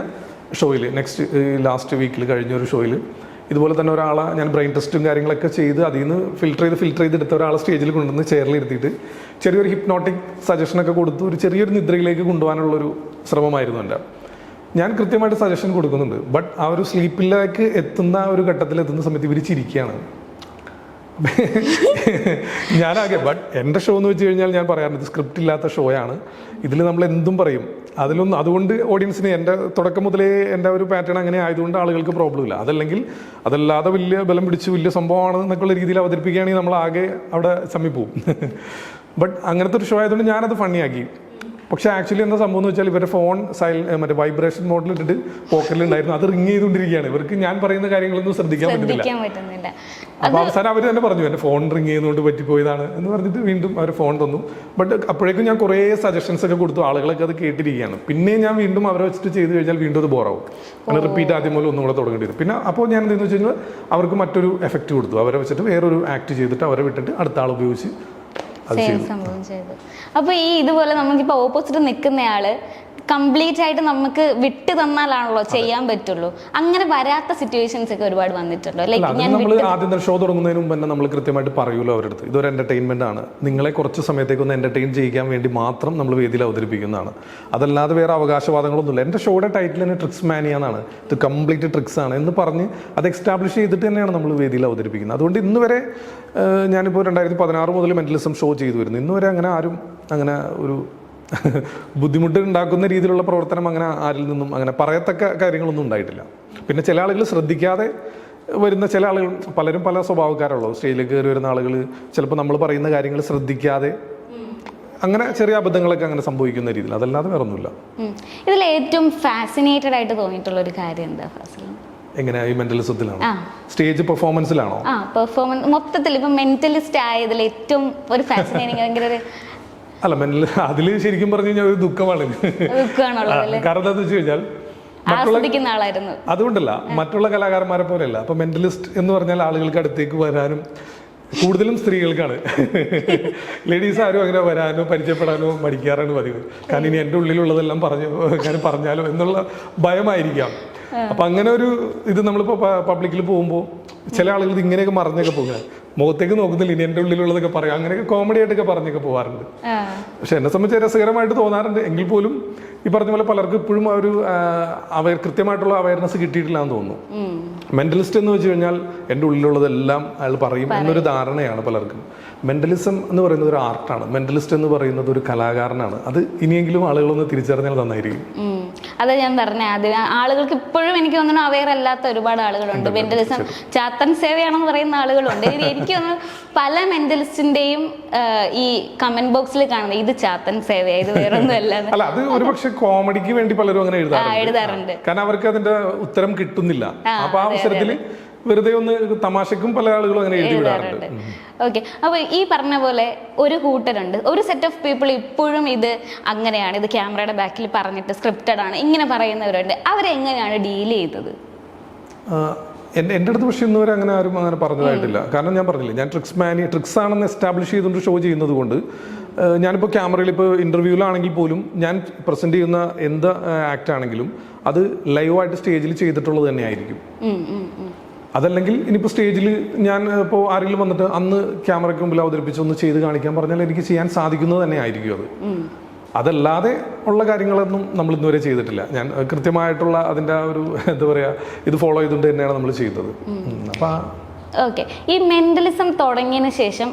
ഷോയിൽ ലാസ്റ്റ് വീക്കിൽ കഴിഞ്ഞ ഒരു ഷോയിൽ ഇതുപോലെ തന്നെ ഒരാളെ ഞാൻ ബ്രെയിൻ ടെസ്റ്റും കാര്യങ്ങളൊക്കെ ചെയ്ത് അതിൽ നിന്ന് ഫിൽട്ടർ ചെയ്തെടുത്ത ഒരാളെ സ്റ്റേജിൽ കൊണ്ടുവന്ന് ചെയറിലിരുത്തിയിട്ട് ചെറിയൊരു ഹിപ്നോട്ടിക് സജഷനൊക്കെ കൊടുത്ത് ഒരു ചെറിയൊരു നിദ്രയിലേക്ക് കൊണ്ടുപോകാനുള്ളൊരു ശ്രമമായിരുന്നു എൻ്റെ. ഞാൻ കൃത്യമായിട്ട് സജഷൻ കൊടുക്കുന്നുണ്ട്. ബട്ട് ആ ഒരു സ്ലീപ്പിലേക്ക് എത്തുന്ന ഒരു ഘട്ടത്തിൽ എത്തുന്ന സമയത്ത് ഇവർ ചിരിക്കുകയാണ്. ഞാനാകെ ബട്ട് എൻ്റെ ഷോ എന്ന് വെച്ച് കഴിഞ്ഞാൽ ഞാൻ പറയാറുണ്ട് ഇത് സ്ക്രിപ്റ്റ് ഇല്ലാത്ത ഷോയാണ്, ഇതിൽ നമ്മൾ എന്തും പറയും. അതുകൊണ്ട് ഓഡിയൻസിന് എൻ്റെ തുടക്കം മുതലേ എൻ്റെ ഒരു പാറ്റേൺ അങ്ങനെ ആയതുകൊണ്ട് ആളുകൾക്ക് പ്രോബ്ലം ഇല്ല. അതല്ലാതെ വലിയ ബലം പിടിച്ച് വലിയ സംഭവമാണ് എന്നൊക്കെയുള്ള രീതിയിൽ അവതരിപ്പിക്കുകയാണെങ്കിൽ നമ്മൾ ആകെ അവിടെ ചമ്മിപ്പോവും. ബട്ട് അങ്ങനത്തെ ഒരു ഷോ ആയതുകൊണ്ട് ഞാനത് ഫണ്ണിയാക്കി. പക്ഷേ ആക്ച്വലി എന്താ സംഭവം എന്ന് വെച്ചാൽ ഇവരുടെ ഫോൺ മറ്റേ വൈബ്രേഷൻ മോഡിൽ ഇട്ടിട്ട് പോക്കറ്റിലുണ്ടായിരുന്നു. അത് റിങ് ചെയ്തുകൊണ്ടിരിക്കുകയാണ്. ഇവർക്ക് ഞാൻ പറയുന്ന കാര്യങ്ങളൊന്നും ശ്രദ്ധിക്കാൻ പറ്റുന്നില്ല. അപ്പോൾ അവസാനം അവർ തന്നെ പറഞ്ഞു എൻ്റെ ഫോൺ റിങ് ചെയ്യുന്നതുകൊണ്ട് പറ്റിപ്പോയതാണ് എന്ന് പറഞ്ഞിട്ട് വീണ്ടും അവർ ഫോൺ തന്നു. ബട്ട് അപ്പോഴേക്കും ഞാൻ കുറേ സജഷൻസ് ഒക്കെ കൊടുത്തു, ആളുകളൊക്കെ അത് കേട്ടിരിക്കുകയാണ്. പിന്നെ ഞാൻ വീണ്ടും അവരെ വെച്ചിട്ട് ചെയ്ത് കഴിഞ്ഞാൽ വീണ്ടും അത് ബോറാവും. അങ്ങനെ റിപ്പീറ്റ് ആദ്യം പോലെ ഒന്നും കൂടെ തുടങ്ങേണ്ടി വരും. പിന്നെ അപ്പോൾ ഞാൻ എന്തെന്ന് വെച്ച് കഴിഞ്ഞാൽ അവർക്ക് മറ്റൊരു എഫക്റ്റ് കൊടുത്തു. അവരെ വെച്ചിട്ട് വേറൊരു ആക്ട് ചെയ്തിട്ട് അവരെ വിട്ടിട്ട് അടുത്ത ആൾ ഉപയോഗിച്ച് സംഭവം ചെയ്തു. അപ്പൊ ഈ ഇതുപോലെ നമുക്കിപ്പോ ഓപ്പോസിറ്റ് നിൽക്കുന്നയാള് കംപ്ലീറ്റ് ആയിട്ട് നമുക്ക് വിട്ടു തന്നാലാണല്ലോ ചെയ്യാൻ പറ്റുള്ളൂ. അങ്ങനെ വരാത്ത സിറ്റുവേഷൻസ് ഒക്കെ ഒരുപാട് വന്നിട്ടുണ്ടോ? നമ്മൾ ആദ്യം ഷോ തുടങ്ങുന്നതിന് മുമ്പ് തന്നെ നമ്മൾ കൃത്യമായിട്ട് പറയുമല്ലോ അവരുടെ അടുത്ത് ഇതൊരു എന്റർടൈൻമെന്റ് ആണ്, നിങ്ങളെ കുറച്ച് സമയത്തേക്ക് ഒന്ന് എന്റർടൈൻ ചെയ്യിക്കാൻ വേണ്ടി മാത്രം നമ്മൾ വേദിയിൽ അവതരിപ്പിക്കുന്നതാണ്, അതല്ലാതെ വേറെ അവകാശവാദങ്ങളൊന്നുമില്ല. എൻ്റെ ഷോയുടെ ടൈറ്റിൽ തന്നെ ട്രിക്സ് മാനിയ എന്നാണ്, ഇത് കംപ്ലീറ്റ് ട്രിക്സ് ആണ് എന്ന് പറഞ്ഞ് അത് എസ്റ്റാബ്ലിഷ് ചെയ്തിട്ട് തന്നെയാണ് നമ്മൾ വേദിയിൽ അവതരിപ്പിക്കുന്നത്. അതുകൊണ്ട് ഇന്ന് വരെ ഞാനിപ്പോൾ 2016 മുതൽ മെന്റലിസം ഷോ ചെയ്തു വരുന്നു. ഇന്ന് വരെ അങ്ങനെ ആരും അങ്ങനെ ഒരു ബുദ്ധിമുട്ട് ഉണ്ടാക്കുന്ന രീതിയിലുള്ള പ്രവർത്തനം അങ്ങനെ ആരിൽ നിന്നും അങ്ങനെ പറയത്തക്ക കാര്യങ്ങളൊന്നും ഉണ്ടായിട്ടില്ല. പിന്നെ ചില ആളുകൾ ശ്രദ്ധിക്കാതെ വരുന്ന ചില ആളുകൾ, പലരും പല സ്വഭാവക്കാരുള്ളൂ. സ്റ്റേജിലേക്ക് കയറി വരുന്ന ആളുകൾ ചിലപ്പോൾ നമ്മൾ പറയുന്ന കാര്യങ്ങൾ ശ്രദ്ധിക്കാതെ അങ്ങനെ ചെറിയ അബദ്ധങ്ങളൊക്കെ അങ്ങനെ സംഭവിക്കുന്ന രീതിയിൽ, അതല്ലാതെ വേറെ ഒന്നുമില്ല. ഇതിൽ ഏറ്റവും ഫാസിനേറ്റഡ് ആയിട്ട് തോന്നിയിട്ടുള്ള ഒരു കാര്യം എന്താ ഫാസിൽ? എങ്ങനെ ഈ മെന്റലിസത്തിലാണോ സ്റ്റേജ് പെർഫോമൻസിലാണോ? പെർഫോമൻസ് മൊത്തത്തിൽ ഇപ്പം മെന്റലിസ്റ്റ് ആയതിൽ ഏറ്റവും ഒരു ഫാസിനേറ്റിംഗ് ഭയങ്കര ഒരു അല്ല അതിൽ ശരിക്കും പറഞ്ഞു കഴിഞ്ഞാൽ ഒരു ദുഃഖമാണ്. കാരണം എന്താണെന്ന് വെച്ച് കഴിഞ്ഞാൽ അതുകൊണ്ടല്ല, മറ്റുള്ള കലാകാരന്മാരെ പോലെയല്ല. അപ്പൊ മെന്റലിസ്റ്റ് എന്ന് പറഞ്ഞാൽ ആളുകൾക്ക് അടുത്തേക്ക് വരാനും കൂടുതലും സ്ത്രീകൾക്കാണ്. ലേഡീസ് ആരും അങ്ങനെ വരാനോ പരിചയപ്പെടാനോ മടിക്കാറാണ് പതിവ്. കാരണം ഇനി എൻ്റെ ഉള്ളിലുള്ളതെല്ലാം പറഞ്ഞാലോ എന്നുള്ള ഭയമായിരിക്കാം. അപ്പൊ അങ്ങനെ ഒരു ഇത് നമ്മളിപ്പോ പബ്ലിക്കിൽ പോകുമ്പോൾ ചില ആളുകൾ ഇങ്ങനെയൊക്കെ മറിഞ്ഞൊക്കെ പോകുക, മുഖത്തേക്ക് നോക്കുന്നില്ല, ഇനി എൻ്റെ ഉള്ളിലുള്ളതൊക്കെ പറയാം, അങ്ങനെയൊക്കെ കോമഡി ആയിട്ടൊക്കെ പറഞ്ഞൊക്കെ പോകാറുണ്ട്. പക്ഷെ എന്നെ സംബന്ധിച്ച് രസകരമായിട്ട് തോന്നാറുണ്ട്. എങ്കിൽ പോലും ഈ പറഞ്ഞ പോലെ പലർക്കും ഇപ്പോഴും ആ ഒരു കൃത്യമായിട്ടുള്ള അവയർനെസ് കിട്ടിയിട്ടില്ല എന്ന് തോന്നുന്നു. മെന്റലിസ്റ്റ് എന്ന് വെച്ച് കഴിഞ്ഞാൽ എൻ്റെ ഉള്ളിലുള്ളതെല്ലാം അയാൾ പറയും എന്നൊരു ധാരണയാണ് പലർക്കും. മെന്റലിസം എന്ന് പറയുന്നത് ഒരു ആർട്ടാണ്, മെന്റലിസ്റ്റ് എന്ന് പറയുന്നത് ഒരു കലാകാരനാണ്. അത് ഇനിയെങ്കിലും ആളുകളൊന്ന് തിരിച്ചറിഞ്ഞാൽ നന്നായിരിക്കും. അതാ ഞാൻ പറഞ്ഞ അത് ആളുകൾക്ക് ഇപ്പോഴും എനിക്ക് തോന്നുന്നു അവെയർ അല്ലാത്ത ഒരുപാട് ആളുകളുണ്ട്. മെന്റലിസം ചാത്തൻ സേവയാണെന്ന് പറയുന്ന ആളുകളുണ്ട്. എനിക്ക് തോന്നുന്നു പല മെന്റലിസ്റ്റിന്റെയും ഈ കമന്റ് ബോക്സിൽ കാണുന്നത് ഇത് ചാത്തൻ സേവയാ, ഇത് വേറൊന്നും അല്ല. അത് ഒരുപക്ഷെ കോമഡിക്ക് വേണ്ടി പലരും അങ്ങനെ എഴുതാറുണ്ട്. കാരണം അവർക്ക് അതിന്റെ ഉത്തരം കിട്ടുന്നില്ല. അപ്പൊ ആ അവസരത്തിൽ വെറുതെ ഒന്ന് തമാശക്കും പല ആളുകളും അങ്ങനെ എഴുതി വിടാറുണ്ട്. ഓക്കെ, അപ്പോൾ ഈ പറഞ്ഞ പോലെ ഒരു കൂട്ടരുണ്ട്, ഒരു സെറ്റ് ഓഫ് പീപ്പിൾ ഇപ്പോഴും ഇത് അങ്ങനെയാണ്, ഇത് ക്യാമറയുടെ ബാക്കിൽ പറഞ്ഞിട്ട് സ്ക്രിപ്റ്റഡ് ആണ് ഇങ്ങനെ പറയുന്നവരുണ്ട്. അവരെങ്ങനെയാണ് ഡീൽ ചെയ്തത്? എൻ്റെ അടുത്ത് പക്ഷേ ഇന്നുവരെ അങ്ങനെ ആരും അങ്ങനെ പറഞ്ഞതായിട്ടില്ല. കാരണം ഞാൻ പറഞ്ഞില്ലേ, ഞാൻ ട്രിക്സ് ആണെന്ന് എസ്റ്റാബ്ലിഷ് ചെയ്തുകൊണ്ട് ഷോ ചെയ്യുന്നത് കൊണ്ട് ഞാനിപ്പോൾ ക്യാമറയിൽ ഇപ്പോൾ ഇൻ്റർവ്യൂവിലാണെങ്കിൽ പോലും ഞാൻ പ്രസൻറ്റ് ചെയ്യുന്ന എന്ത് ആക്ട് ആണെങ്കിലും അത് ലൈവായിട്ട് സ്റ്റേജിൽ ചെയ്തിട്ടുള്ളത് തന്നെ ആയിരിക്കും. അതല്ലെങ്കിൽ ഇനിയിപ്പോൾ സ്റ്റേജിൽ ഞാൻ ഇപ്പോൾ ആരെങ്കിലും വന്നിട്ട് അന്ന് ക്യാമറയ്ക്ക് മുമ്പിൽ അവതരിപ്പിച്ച് ഒന്ന് ചെയ്ത് കാണിക്കാൻ പറഞ്ഞാൽ എനിക്ക് ചെയ്യാൻ സാധിക്കുന്നത് തന്നെ ആയിരിക്കും അത്. അതല്ലാതെ ഉള്ള കാര്യങ്ങളൊന്നും നമ്മൾ ഇന്നുവരെ ചെയ്തിട്ടില്ല. ഞാൻ കൃത്യമായിട്ടുള്ള അതിൻ്റെ ആ ഒരു എന്താ പറയുക, ഇത് ഫോളോ ചെയ്തുകൊണ്ട് തന്നെയാണ് നമ്മൾ ചെയ്യുന്നത്. അപ്പം ഓക്കെ, ഈ മെന്റലിസം തുടങ്ങിയതിന് ശേഷം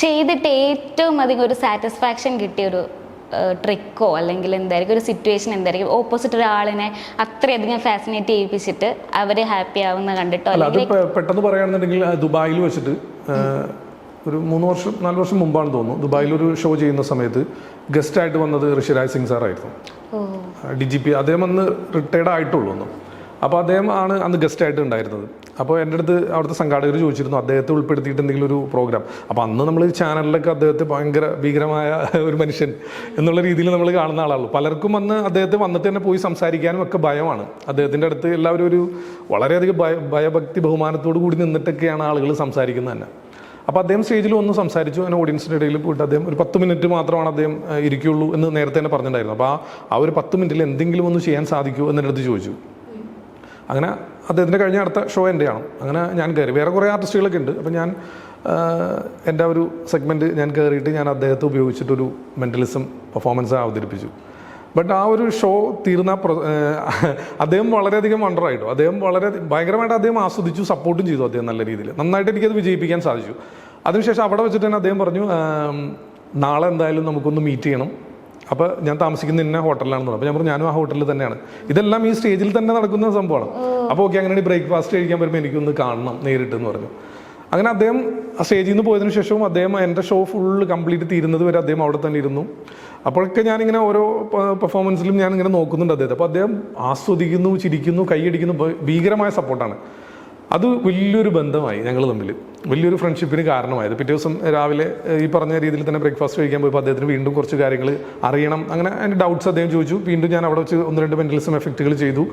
ചെയ്തിട്ട് ഏറ്റവും അധികം ഒരു സാറ്റിസ്ഫാക്ഷൻ കിട്ടിയൊരു ട്രിക്കോ അല്ലെങ്കിൽ എന്തായിരിക്കും ഒരു സിറ്റുവേഷൻ എന്തായിരിക്കും? ഓപ്പോസിറ്റ് ഒരാളിനെ അത്രയധികം ഫാസിനേറ്റ് ചെയ്യിപ്പിച്ചിട്ട് അവർ ഹാപ്പി ആവുന്ന കണ്ടിട്ടോ? അത് പെട്ടെന്ന് പറയുകയാണെന്നുണ്ടെങ്കിൽ ദുബായിൽ വെച്ചിട്ട് ഒരു 4 വർഷം മുമ്പാണ് തോന്നുന്നു, ദുബായിൽ ഒരു ഷോ ചെയ്യുന്ന സമയത്ത് ഗസ്റ്റായിട്ട് വന്നത് ഋഷിരാജ് സിംഗ് സാറായിരുന്നു, DGP. അദ്ദേഹം അന്ന് റിട്ടയർഡ് ആയിട്ടുള്ളൂ ഒന്നും. അപ്പോൾ അദ്ദേഹം ആണ് അന്ന് ഗസ്റ്റായിട്ട് ഉണ്ടായിരുന്നത്. അപ്പോൾ എൻ്റെ അടുത്ത് അവിടുത്തെ സംഘാടകർ ചോദിച്ചിരുന്നു അദ്ദേഹത്തെ ഉൾപ്പെടുത്തിയിട്ട് എന്തെങ്കിലും ഒരു പ്രോഗ്രാം. അപ്പോൾ അന്ന് നമ്മൾ ചാനലിലൊക്കെ അദ്ദേഹത്തെ ഭയങ്കര ഭീകരമായ ഒരു മനുഷ്യൻ എന്നുള്ള രീതിയിൽ നമ്മൾ കാണുന്ന ആളാണല്ലോ. പലർക്കും അന്ന് അദ്ദേഹത്തെ വന്നിട്ട് തന്നെ പോയി സംസാരിക്കാനും ഒക്കെ ഭയമാണ്. അദ്ദേഹത്തിൻ്റെ അടുത്ത് എല്ലാവരും ഒരു വളരെയധികം ഭയഭക്തി ബഹുമാനത്തോടു കൂടി നിന്നിട്ടൊക്കെയാണ് ആളുകൾ സംസാരിക്കുന്നത് തന്നെ. അപ്പോൾ അദ്ദേഹം സ്റ്റേജിൽ ഒന്ന് സംസാരിച്ചു. അങ്ങനെ ഓഡിയൻസിൻ്റെ ഇടയിൽ പോയിട്ട് അദ്ദേഹം ഒരു 10 മിനിറ്റ് മാത്രമാണ് അദ്ദേഹം ഇരിക്കുള്ളൂ എന്ന് നേരത്തെ തന്നെ പറഞ്ഞിട്ടുണ്ടായിരുന്നു. അപ്പോൾ ആ ഒരു 10 മിനിറ്റിൽ എന്തെങ്കിലും ഒന്ന് ചെയ്യാൻ സാധിക്കുമോ എന്നെ അടുത്ത് ചോദിച്ചു. അങ്ങനെ അദ്ദേഹത്തിൻ്റെ കഴിഞ്ഞ അടുത്ത ഷോ എൻ്റെയാണ്. അങ്ങനെ ഞാൻ കയറി. വേറെ കുറേ ആർട്ടിസ്റ്റുകളൊക്കെ ഉണ്ട്. അപ്പോൾ ഞാൻ എൻ്റെ ഒരു സെഗ്മെൻറ്റ് ഞാൻ കയറിയിട്ട് ഞാൻ അദ്ദേഹത്തെ ഉപയോഗിച്ചിട്ടൊരു മെൻ്റലിസം പെർഫോമൻസ് അവതരിപ്പിച്ചു. ബട്ട് ആ ഒരു ഷോ തീർന്ന അദ്ദേഹം വളരെയധികം വണ്ടറായിട്ടു. അദ്ദേഹം ഭയങ്കരമായിട്ട് അദ്ദേഹം ആസ്വദിച്ചു, സപ്പോർട്ടും ചെയ്തു. അദ്ദേഹം നല്ല രീതിയിൽ നന്നായിട്ട് എനിക്കത് വിജയിപ്പിക്കാൻ സാധിച്ചു. അതിനുശേഷം അവിടെ വെച്ചിട്ട് തന്നെ അദ്ദേഹം പറഞ്ഞു, നാളെ എന്തായാലും നമുക്കൊന്ന് മീറ്റ് ചെയ്യണം. അപ്പോൾ ഞാൻ താമസിക്കുന്ന ഇന്ന ഹോട്ടലിലാണെന്ന് പറഞ്ഞു. അപ്പോൾ ഞാൻ പറഞ്ഞു ഞാനും ആ ഹോട്ടലിൽ തന്നെയാണ്. ഇതെല്ലാം ഈ സ്റ്റേജിൽ തന്നെ നടക്കുന്ന സംഭവമാണ്. അപ്പോൾ ഓക്കെ, അങ്ങനെയാണ് ബ്രേക്ക്ഫാസ്റ്റ് കഴിക്കാൻ വരുമ്പോൾ എനിക്കൊന്ന് കാണണം നേരിട്ട് എന്ന് പറഞ്ഞു. അങ്ങനെ അദ്ദേഹം ആ സ്റ്റേജിൽ നിന്ന് പോയതിനു ശേഷവും അദ്ദേഹം എൻ്റെ ഷോ ഫുള്ള് കംപ്ലീറ്റ് തീരുന്നത് വരെ അദ്ദേഹം അവിടെ തന്നെ ഇരുന്നു. അപ്പോഴൊക്കെ ഞാനിങ്ങനെ ഓരോ പെർഫോമൻസിലും ഞാനിങ്ങനെ നോക്കുന്നുണ്ട് അദ്ദേഹത്തെ. അപ്പോൾ അദ്ദേഹം ആസ്വദിക്കുന്നു, ചിരിക്കുന്നു, കൈയടിക്കുന്നു. ഭീകരമായ സപ്പോർട്ടാണ്. അത് വലിയൊരു ബന്ധമായി ഞങ്ങൾ തമ്മിൽ, വലിയൊരു ഫ്രണ്ട്ഷിപ്പിന് കാരണമായത്. പിറ്റേ ദിവസം രാവിലെ ഈ പറഞ്ഞ രീതിയിൽ തന്നെ ബ്രേക്ക്ഫാസ്റ്റ് കഴിക്കാൻ പോയപ്പോൾ അദ്ദേഹത്തിന് വീണ്ടും കുറച്ച് കാര്യങ്ങൾ അറിയണം. അങ്ങനെ അതിൻ്റെ ഡൗട്ട്സ് അദ്ദേഹം ചോദിച്ചു. വീണ്ടും ഞാൻ അവിടെ വെച്ച് 1-2 മെൻ്റലിസം എഫക്റ്റുകൾ ചെയ്തു.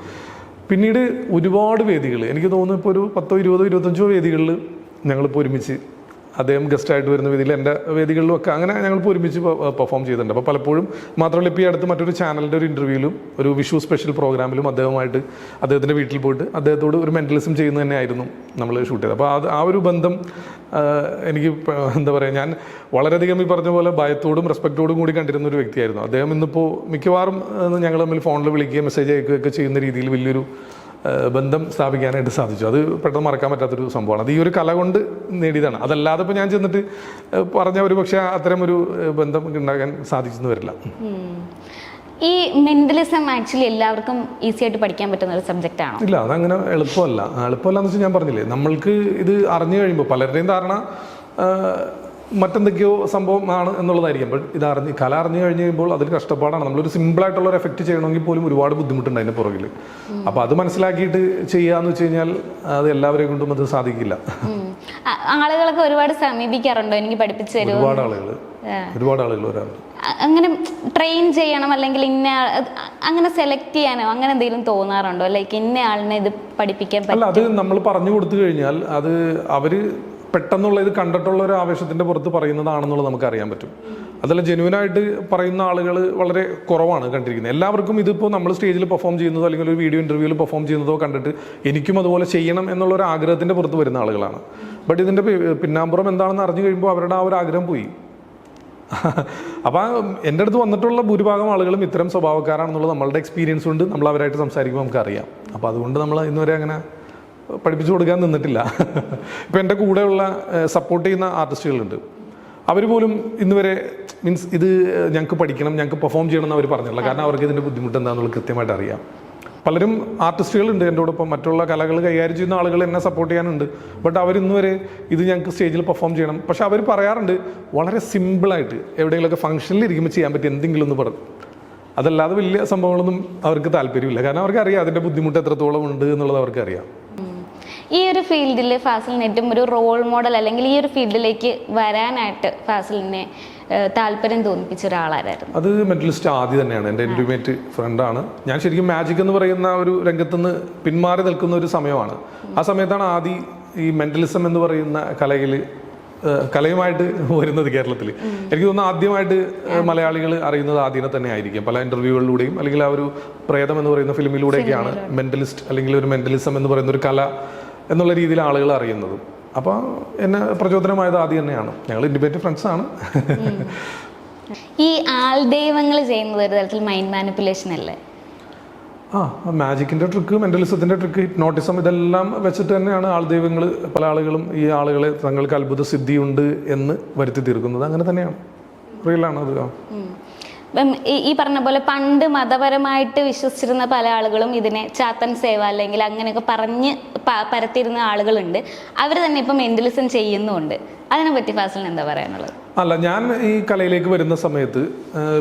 പിന്നീട് ഒരുപാട് വേദികൾ, എനിക്ക് തോന്നുന്നു ഇപ്പോൾ ഒരു 10, 20, 25 വേദികളിൽ ഞങ്ങളിപ്പോൾ ഒരുമിച്ച്, അദ്ദേഹം ഗസ്റ്റായിട്ട് വരുന്ന വേദിയിൽ എൻ്റെ വേദികളിലും ഒക്കെ അങ്ങനെ ഞങ്ങളിപ്പോൾ ഒരുമിച്ച് പെർഫോം ചെയ്തിട്ടുണ്ട്. അപ്പോൾ പലപ്പോഴും മാത്രമല്ല, ഇപ്പോൾ ഈ അടുത്ത് മറ്റൊരു ചാനലിൻ്റെ ഒരു ഇൻ്റർവ്യൂവിലും ഒരു വിഷു സ്പെഷ്യൽ പ്രോഗ്രാമിലും അദ്ദേഹമായിട്ട് അദ്ദേഹത്തിൻ്റെ വീട്ടിൽ പോയിട്ട് അദ്ദേഹത്തോട് ഒരു മെൻ്റലിസം ചെയ്യുന്നത് തന്നെയായിരുന്നു നമ്മൾ ഷൂട്ട് ചെയ്തത്. അപ്പോൾ ആ ഒരു ബന്ധം എനിക്ക് എന്താ പറയുക, ഞാൻ വളരെയധികം ഈ പറഞ്ഞ പോലെ ഭയത്തോടും റെസ്പെക്റ്റോടും കൂടി കണ്ടിരുന്ന ഒരു വ്യക്തിയായിരുന്നു. അദ്ദേഹം ഇന്നിപ്പോൾ മിക്കവാറും ഞങ്ങൾ തമ്മിൽ ഫോണിൽ വിളിക്കുകയും മെസ്സേജ് അയക്കുകയൊക്കെ ചെയ്യുന്ന രീതിയിൽ വലിയൊരു ബന്ധം സ്ഥാപിക്കാനായിട്ട് സാധിച്ചു. അത് പെട്ടെന്ന് മറക്കാൻ പറ്റാത്തൊരു സംഭവമാണ്. അത് ഈ ഒരു കല കൊണ്ട് നേടിയതാണ്. അതല്ലാതെ ഇപ്പോൾ ഞാൻ ചെന്നിട്ട് പറഞ്ഞ ഒരു പക്ഷേ അത്തരം ഒരു ബന്ധം ഉണ്ടാകാൻ സാധിച്ചെന്ന് വരില്ല. ഈ മെന്റലിസം ആക്ച്വലി എല്ലാവർക്കും ഈസി ആയിട്ട് പഠിക്കാൻ പറ്റുന്ന ഒരു സബ്ജക്റ്റ് ആണോ? ഇല്ല, അതങ്ങനെ എളുപ്പമല്ല എന്ന് വെച്ചാൽ ഞാൻ പറഞ്ഞില്ലേ, നമ്മൾക്ക് ഇത് അറിഞ്ഞു കഴിയുമ്പോൾ പലരുടെയും ധാരണ മറ്റെന്തൊക്കെയോ സംഭവമാണ് എന്നുള്ളതായിരിക്കും. ബട്ട് കല അറിഞ്ഞു കഴിഞ്ഞ് കഴിയുമ്പോൾ അതിൽ കഷ്ടപ്പാടാണ്. നമ്മളൊരു സിമ്പിളായിട്ടുള്ള ഒരു എഫക്റ്റ് ചെയ്യണമെങ്കിൽ പോലും ഒരുപാട് ബുദ്ധിമുട്ടുണ്ട് അതിൻ്റെ പുറകിൽ. അപ്പോൾ അത് മനസ്സിലാക്കിയിട്ട് ചെയ്യാന്ന് വെച്ച് കഴിഞ്ഞാൽ അത് എല്ലാവരെയും കൊണ്ടും അത് സാധിക്കില്ല. ആളുകളൊക്കെ ഒരുപാട് സമീപിക്കാറുണ്ടോ എനിക്ക് പഠിപ്പിച്ചു തരുമോ? ഒരുപാട് ആളുകൾ വരാറുണ്ട്. അങ്ങനെ ട്രെയിൻ ചെയ്യണം അല്ലെങ്കിൽ ഇന്ന അങ്ങനെ സെലക്ട് ചെയ്യാനോ അങ്ങനെ എന്തെങ്കിലും തോന്നാറുണ്ടോ? ലൈക്ക് ഇന്ന ആളിനെ ഇത് പഠിപ്പിക്കാൻ പറ്റും? അല്ല, അത് നമ്മൾ പറഞ്ഞു കൊടുത്തു കഴിഞ്ഞാൽ അത് അവര് പെട്ടെന്നുള്ള ഇത് കണ്ടിട്ടുള്ള ഒരു ആവേശത്തിൻ്റെ പുറത്ത് പറയുന്നതാണെന്നുള്ളത് നമുക്ക് അറിയാൻ പറ്റും. അതല്ല, ജെന്യൂനായിട്ട് പറയുന്ന ആളുകൾ വളരെ കുറവാണ് കണ്ടിരിക്കുന്നത്. എല്ലാവർക്കും ഇതിപ്പോൾ നമ്മൾ സ്റ്റേജിൽ പെർഫോം ചെയ്യുന്നതോ അല്ലെങ്കിൽ ഒരു വീഡിയോ ഇൻ്റർവ്യൂവിൽ പെർഫോം ചെയ്യുന്നതോ കണ്ടിട്ട് എനിക്കും അതുപോലെ ചെയ്യണം എന്നുള്ള ഒരു ആഗ്രഹത്തിൻ്റെ പുറത്ത് വരുന്ന ആളുകളാണ്. ബട്ട് ഇതിൻ്റെ പിന്നാമ്പുറം എന്താണെന്ന് അറിഞ്ഞു കഴിയുമ്പോൾ അവരുടെ ആ ഒരു ആഗ്രഹം പോയി. അപ്പോൾ എൻ്റെ അടുത്ത് വന്നിട്ടുള്ള ഭൂരിഭാഗം ആളുകളും ഇത്തരം സ്വഭാവക്കാരാണെന്നുള്ളത് നമ്മളുടെ എക്സ്പീരിയൻസ് കൊണ്ട് നമ്മൾ അവരായിട്ട് സംസാരിക്കുമ്പോൾ നമുക്കറിയാം. അപ്പോൾ അതുകൊണ്ട് നമ്മൾ ഇന്നുവരെ അങ്ങനെ പഠിപ്പിച്ചു കൊടുക്കാൻ നിന്നിട്ടില്ല. ഇപ്പം എൻ്റെ കൂടെയുള്ള സപ്പോർട്ട് ചെയ്യുന്ന ആർട്ടിസ്റ്റുകളുണ്ട്. അവർ പോലും ഇന്ന് വരെ മീൻസ് ഇത് ഞങ്ങൾക്ക് പഠിക്കണം, ഞങ്ങൾക്ക് പെർഫോം ചെയ്യണം എന്ന് അവർ പറഞ്ഞില്ല. കാരണം അവർക്ക് ഇതിൻ്റെ ബുദ്ധിമുട്ട് എന്താണെന്നുള്ളത് കൃത്യമായിട്ട് അറിയാം. പലരും ആർട്ടിസ്റ്റുകളുണ്ട് എൻ്റെ കൂടൊപ്പം, മറ്റുള്ള കലകൾ കൈകാര്യം ചെയ്യുന്ന ആളുകൾ എന്നെ സപ്പോർട്ട് ചെയ്യാനുണ്ട്. ബട്ട് അവരിന്ന് വരെ ഇത് ഞങ്ങൾക്ക് സ്റ്റേജിൽ പെർഫോം ചെയ്യണം. പക്ഷെ അവർ പറയാറുണ്ട് വളരെ സിമ്പിളായിട്ട് എവിടെയെങ്കിലുമൊക്കെ ഫംഗ്ഷനിൽ ഇരിക്കുമ്പോൾ ചെയ്യാൻ പറ്റിയ എന്തെങ്കിലും ഒന്ന് പറഞ്ഞു. അതല്ലാതെ വലിയ സംഭവങ്ങളൊന്നും അവർക്ക് താല്പര്യമില്ല. കാരണം അവർക്ക് അറിയാം അതിൻ്റെ ബുദ്ധിമുട്ട് എത്രത്തോളം ഉണ്ട് എന്നുള്ളത് അവർക്ക് അറിയാം. ഈ ഒരു ഫീൽഡിൽ ഫാസിലിന് ഏറ്റവും ഒരു റോൾ മോഡൽ അല്ലെങ്കിൽ ഈ ഒരു ഫീൽഡിലേക്ക് വരാനായിട്ട് ഫാസിലിനെ താല്പര്യം തോന്നിപ്പിച്ച ഒരാളായിരുന്നു? അത് മെന്റലിസ്റ്റ് ആദ്യം തന്നെയാണ്, എൻ്റെ ഇൻറ്റിമേറ്റ് ഫ്രണ്ടാണ്. ഞാൻ ശരിക്കും മാജിക് എന്ന് പറയുന്ന ഒരു രംഗത്തുനിന്ന് പിന്മാറി നിൽക്കുന്ന ഒരു സമയമാണ്. ആ സമയത്താണ് ആദ്യം ഈ മെന്റലിസം എന്ന് പറയുന്ന കലയുമായിട്ട് വരുന്നത് കേരളത്തിൽ. എനിക്ക് തോന്നുന്നു ആദ്യമായിട്ട് മലയാളികൾ അറിയുന്നത് ആദ്യനെ തന്നെ ആയിരിക്കും. പല ഇൻ്റർവ്യൂകളിലൂടെയും അല്ലെങ്കിൽ ആ ഒരു പ്രേതം എന്ന് പറയുന്ന ഫിലിമിലൂടെയൊക്കെയാണ് മെന്റലിസ്റ്റ് അല്ലെങ്കിൽ ഒരു മെന്റലിസം എന്ന് പറയുന്ന ഒരു കല എന്നുള്ള രീതിയിൽ ആളുകൾ അറിയുന്നത്. അപ്പോൾ എന്നെ പ്രചോദനമായത് ആദ്യം തന്നെയാണ്. ഞങ്ങൾ ഇൻഡിപെൻഡന്റ് ഫ്രണ്ട്സ് ആണ്. ഈ ആൾദൈവങ്ങൾ ചെയ്യുന്നത് ഒരു തരത്തിൽ മൈൻഡ് മാനിപ്പുലേഷൻ അല്ലേ? മാജിക്കിൻ്റെ ട്രിക്ക്, മെന്റലിസത്തിൻ്റെ ട്രിക്ക്, ഹിപ്നോട്ടിസം, ഇതെല്ലാം വെച്ചിട്ട് തന്നെയാണ് ആൾദൈവങ്ങൾ പല ആളുകളും ഈ ആളുകളെ തങ്ങൾക്ക് അത്ഭുത സിദ്ധിയുണ്ട് എന്ന് വരുത്തി തീർക്കുന്നത്. അങ്ങനെ തന്നെയാണ്, റിയലാണ് അത്. ഈ പറഞ്ഞ പോലെ പണ്ട് മതപരമായിട്ട് വിശ്വസിച്ചിരുന്ന പല ആളുകളും ഇതിനെ ചാത്തൻ സേവ അല്ലെങ്കിൽ അങ്ങനെയൊക്കെ പറഞ്ഞ് പരത്തിയിരുന്ന ആളുകളുണ്ട്. അവർ തന്നെ ഇപ്പം മെന്റലിസം ചെയ്യുന്നുണ്ട്. അതിനെപ്പറ്റി ഫാസിലിന് എന്താ പറയാനുള്ളത്? അല്ല, ഞാൻ ഈ കലയിലേക്ക് വരുന്ന സമയത്ത്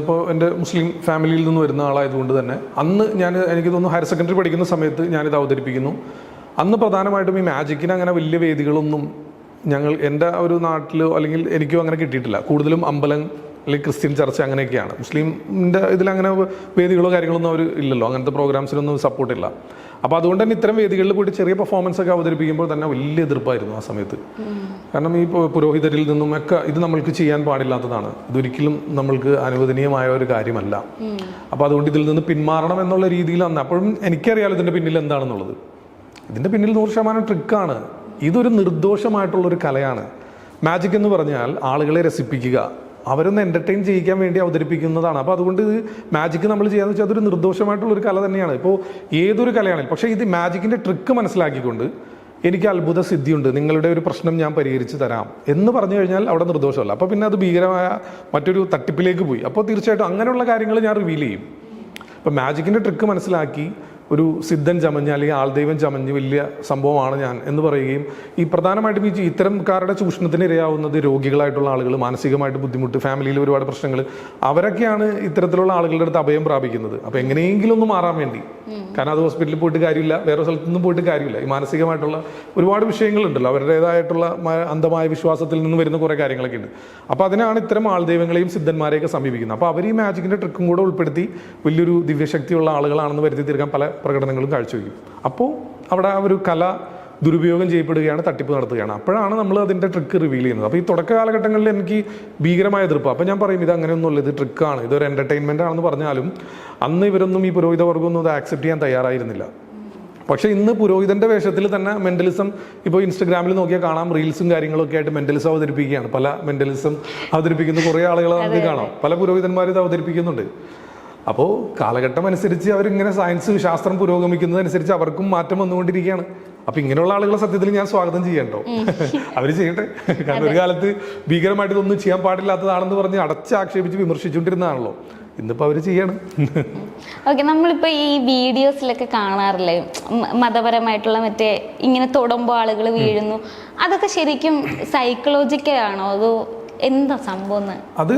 ഇപ്പോൾ എൻ്റെ മുസ്ലിം ഫാമിലിയിൽ നിന്ന് വരുന്ന ആളായതുകൊണ്ട് തന്നെ അന്ന് എനിക്ക് തോന്നുന്നു ഹയർ സെക്കൻഡറി പഠിക്കുന്ന സമയത്ത് ഞാനിത് അവതരിപ്പിക്കുന്നു. അന്ന് പ്രധാനമായിട്ടും ഈ മാജിക്കിന് അങ്ങനെ വലിയ വേദികളൊന്നും എൻ്റെ ഒരു നാട്ടിലോ അല്ലെങ്കിൽ എനിക്കോ അങ്ങനെ കിട്ടിയിട്ടില്ല. കൂടുതലും അമ്പലം അല്ലെങ്കിൽ ക്രിസ്ത്യൻ ചർച്ച അങ്ങനെയൊക്കെയാണ്. മുസ്ലിമിൻ്റെ ഇതിലങ്ങനെ വേദികളോ കാര്യങ്ങളൊന്നും അവർ ഇല്ലല്ലോ, അങ്ങനത്തെ പ്രോഗ്രാംസിനൊന്നും സപ്പോർട്ടില്ല. അപ്പോൾ അതുകൊണ്ട് തന്നെ ഇത്തരം വേദികളിൽ പോയിട്ട് ചെറിയ പെർഫോമൻസ് ഒക്കെ അവതരിപ്പിക്കുമ്പോൾ തന്നെ വലിയ എതിർപ്പായിരുന്നു ആ സമയത്ത്. കാരണം ഈ പുരോഹിതരിൽ നിന്നും ഒക്കെ ഇത് നമ്മൾക്ക് ചെയ്യാൻ പാടില്ലാത്തതാണ്, ഇതൊരിക്കലും നമ്മൾക്ക് അനുവദനീയമായ ഒരു കാര്യമല്ല. അപ്പോൾ അതുകൊണ്ട് ഇതിൽ നിന്ന് പിന്മാറണം എന്നുള്ള രീതിയിൽ അന്ന് അപ്പോഴും എനിക്കറിയാലോ ഇതിൻ്റെ പിന്നിൽ എന്താണെന്നുള്ളത്. ഇതിൻ്റെ പിന്നിൽ 100% ട്രിക്കാണ്. ഇതൊരു നിർദോഷമായിട്ടുള്ളൊരു കലയാണ്. മാജിക് എന്ന് പറഞ്ഞാൽ ആളുകളെ രസിപ്പിക്കുക, അവരൊന്ന് എൻ്റർടൈൻ ചെയ്യിക്കാൻ വേണ്ടി അവതരിപ്പിക്കുന്നതാണ്. അപ്പോൾ അതുകൊണ്ട് മാജിക്ക് നമ്മൾ ചെയ്യാന്ന് വെച്ചാൽ അതൊരു നിർദോഷമായിട്ടുള്ളൊരു കല തന്നെയാണ്. ഇപ്പോൾ ഏതൊരു കലയാണെങ്കിലും. പക്ഷേ ഇത് മാജിക്കിൻ്റെ ട്രിക്ക് മനസ്സിലാക്കിക്കൊണ്ട് എനിക്ക് അത്ഭുത സിദ്ധിയുണ്ട്, നിങ്ങളുടെ ഒരു പ്രശ്നം ഞാൻ പരിഹരിച്ച് തരാം എന്ന് പറഞ്ഞു കഴിഞ്ഞാൽ അവിടെ നിർദോഷമല്ല. അപ്പോൾ പിന്നെ അത് ഭീകരമായ മറ്റൊരു തട്ടിപ്പിലേക്ക് പോയി. അപ്പോൾ തീർച്ചയായിട്ടും അങ്ങനെയുള്ള കാര്യങ്ങൾ ഞാൻ റിവീൽ ചെയ്യും. അപ്പോൾ മാജിക്കിൻ്റെ ട്രിക്ക് മനസ്സിലാക്കി ഒരു സിദ്ധൻ ചമഞ്ഞ് അല്ലെങ്കിൽ ആൾദൈവം ചമഞ്ഞ് വലിയ സംഭവമാണ് ഞാൻ എന്ന് പറയുകയും ഈ പ്രധാനമായിട്ടും ഈ ഇത്തരംകാരുടെ ചൂഷണത്തിന് ഇരയാവുന്നത് രോഗികളായിട്ടുള്ള ആളുകൾ, മാനസികമായിട്ട് ബുദ്ധിമുട്ട്, ഫാമിലിയിൽ ഒരുപാട് പ്രശ്നങ്ങൾ, അവരൊക്കെയാണ് ഇത്തരത്തിലുള്ള ആളുകളുടെ അടുത്ത് അഭയം പ്രാപിക്കുന്നത്. അപ്പോൾ എങ്ങനെയെങ്കിലും ഒന്ന് മാറാൻ വേണ്ടി, കാരണം അത് ഹോസ്പിറ്റലിൽ പോയിട്ട് കാര്യമില്ല, വേറെ സ്ഥലത്തൊന്നും പോയിട്ട് കാര്യമില്ല. ഈ മാനസികമായിട്ടുള്ള ഒരുപാട് വിഷയങ്ങളുണ്ടല്ലോ, അവരുടേതായിട്ടുള്ള അന്ധമായ വിശ്വാസത്തിൽ നിന്ന് വരുന്ന കുറേ കാര്യങ്ങളൊക്കെ ഉണ്ട്. അപ്പോൾ അതിനാണ് ഇത്തരം ആൾദൈവങ്ങളെയും സിദ്ധന്മാരെയൊക്കെ സമീപിക്കുന്നത്. അപ്പോൾ അവർ ഈ മാജിക്കിൻ്റെ ട്രിക്കും കൂടെ ഉൾപ്പെടുത്തി വലിയൊരു ദിവ്യശക്തിയുള്ള ആളുകളാണെന്ന് വരുത്തി തീർക്കാൻ പല പ്രകടനങ്ങളും കാഴ്ചവെക്കും. അപ്പോൾ അവിടെ ആ ഒരു കല ദുരുപയോഗം ചെയ്യപ്പെടുകയാണ്, തട്ടിപ്പ് നടത്തുകയാണ്. അപ്പോഴാണ് നമ്മൾ അതിൻ്റെ ട്രിക്ക് റിവീൽ ചെയ്യുന്നത്. അപ്പോൾ ഈ തുടക്ക കാലഘട്ടങ്ങളിൽ എനിക്ക് ഭീകരമായ എതിർപ്പ്. അപ്പോൾ ഞാൻ പറയും ഇത് അങ്ങനെയൊന്നുമില്ല, ഇത് ട്രിക്കാണ്, ഇതൊരു എൻ്റർടൈൻമെൻ്റ് ആണെന്ന് പറഞ്ഞാലും അന്ന് ഇവരൊന്നും ഈ പുരോഹിത വർഗ്ഗമൊന്നും അത് ആക്സെപ്റ്റ് ചെയ്യാൻ തയ്യാറായിരുന്നില്ല. പക്ഷേ ഇന്ന് പുരോഹിതൻ്റെ വേഷത്തിൽ തന്നെ മെൻ്റലിസം ഇപ്പോൾ ഇൻസ്റ്റഗ്രാമിൽ നോക്കിയാൽ കാണാം, റീൽസും കാര്യങ്ങളൊക്കെ ആയിട്ട് മെൻ്റലിസം അവതരിപ്പിക്കുകയാണ്. പല മെൻ്റലിസം അവതരിപ്പിക്കുന്ന കുറേ ആളുകളെ നമുക്ക് കാണാം, പല പുരോഹിതന്മാർ ഇത് അവതരിപ്പിക്കുന്നുണ്ട്. അപ്പോൾ കാലഘട്ടം അനുസരിച്ച് അവരിങ്ങനെ സയൻസ് ശാസ്ത്രം പുരോഗമിക്കുന്നതനുസരിച്ച് അവർക്കും മാറ്റം വന്നുകൊണ്ടിരിക്കുകയാണ്. അപ്പം ഇങ്ങനെയുള്ള ആളുകളെ സത്യത്തിൽ ഞാൻ സ്വാഗതം ചെയ്യണ്ടോ, അവർ ചെയ്യട്ടെ. കാരണം ഒരു കാലത്ത് ഭീകരമായിട്ട് ഇതൊന്നും ചെയ്യാൻ പാടില്ലാത്തതാണെന്ന് പറഞ്ഞ് അടച്ചാക്ഷേപിച്ച് വിമർശിച്ചുകൊണ്ടിരുന്നതാണല്ലോ, ഇന്നിപ്പോൾ അവർ ചെയ്യണം. ഓക്കെ, നമ്മളിപ്പോൾ ഈ വീഡിയോസിലൊക്കെ കാണാറില്ലേ മതപരമായിട്ടുള്ള മറ്റേ ഇങ്ങനെ തൊടുമ്പോൾ ആളുകൾ വീഴുന്നു, അതൊക്കെ ശരിക്കും സൈക്കോളജിക്കലാണോ അതോ എന്താ സംഭവം? അത്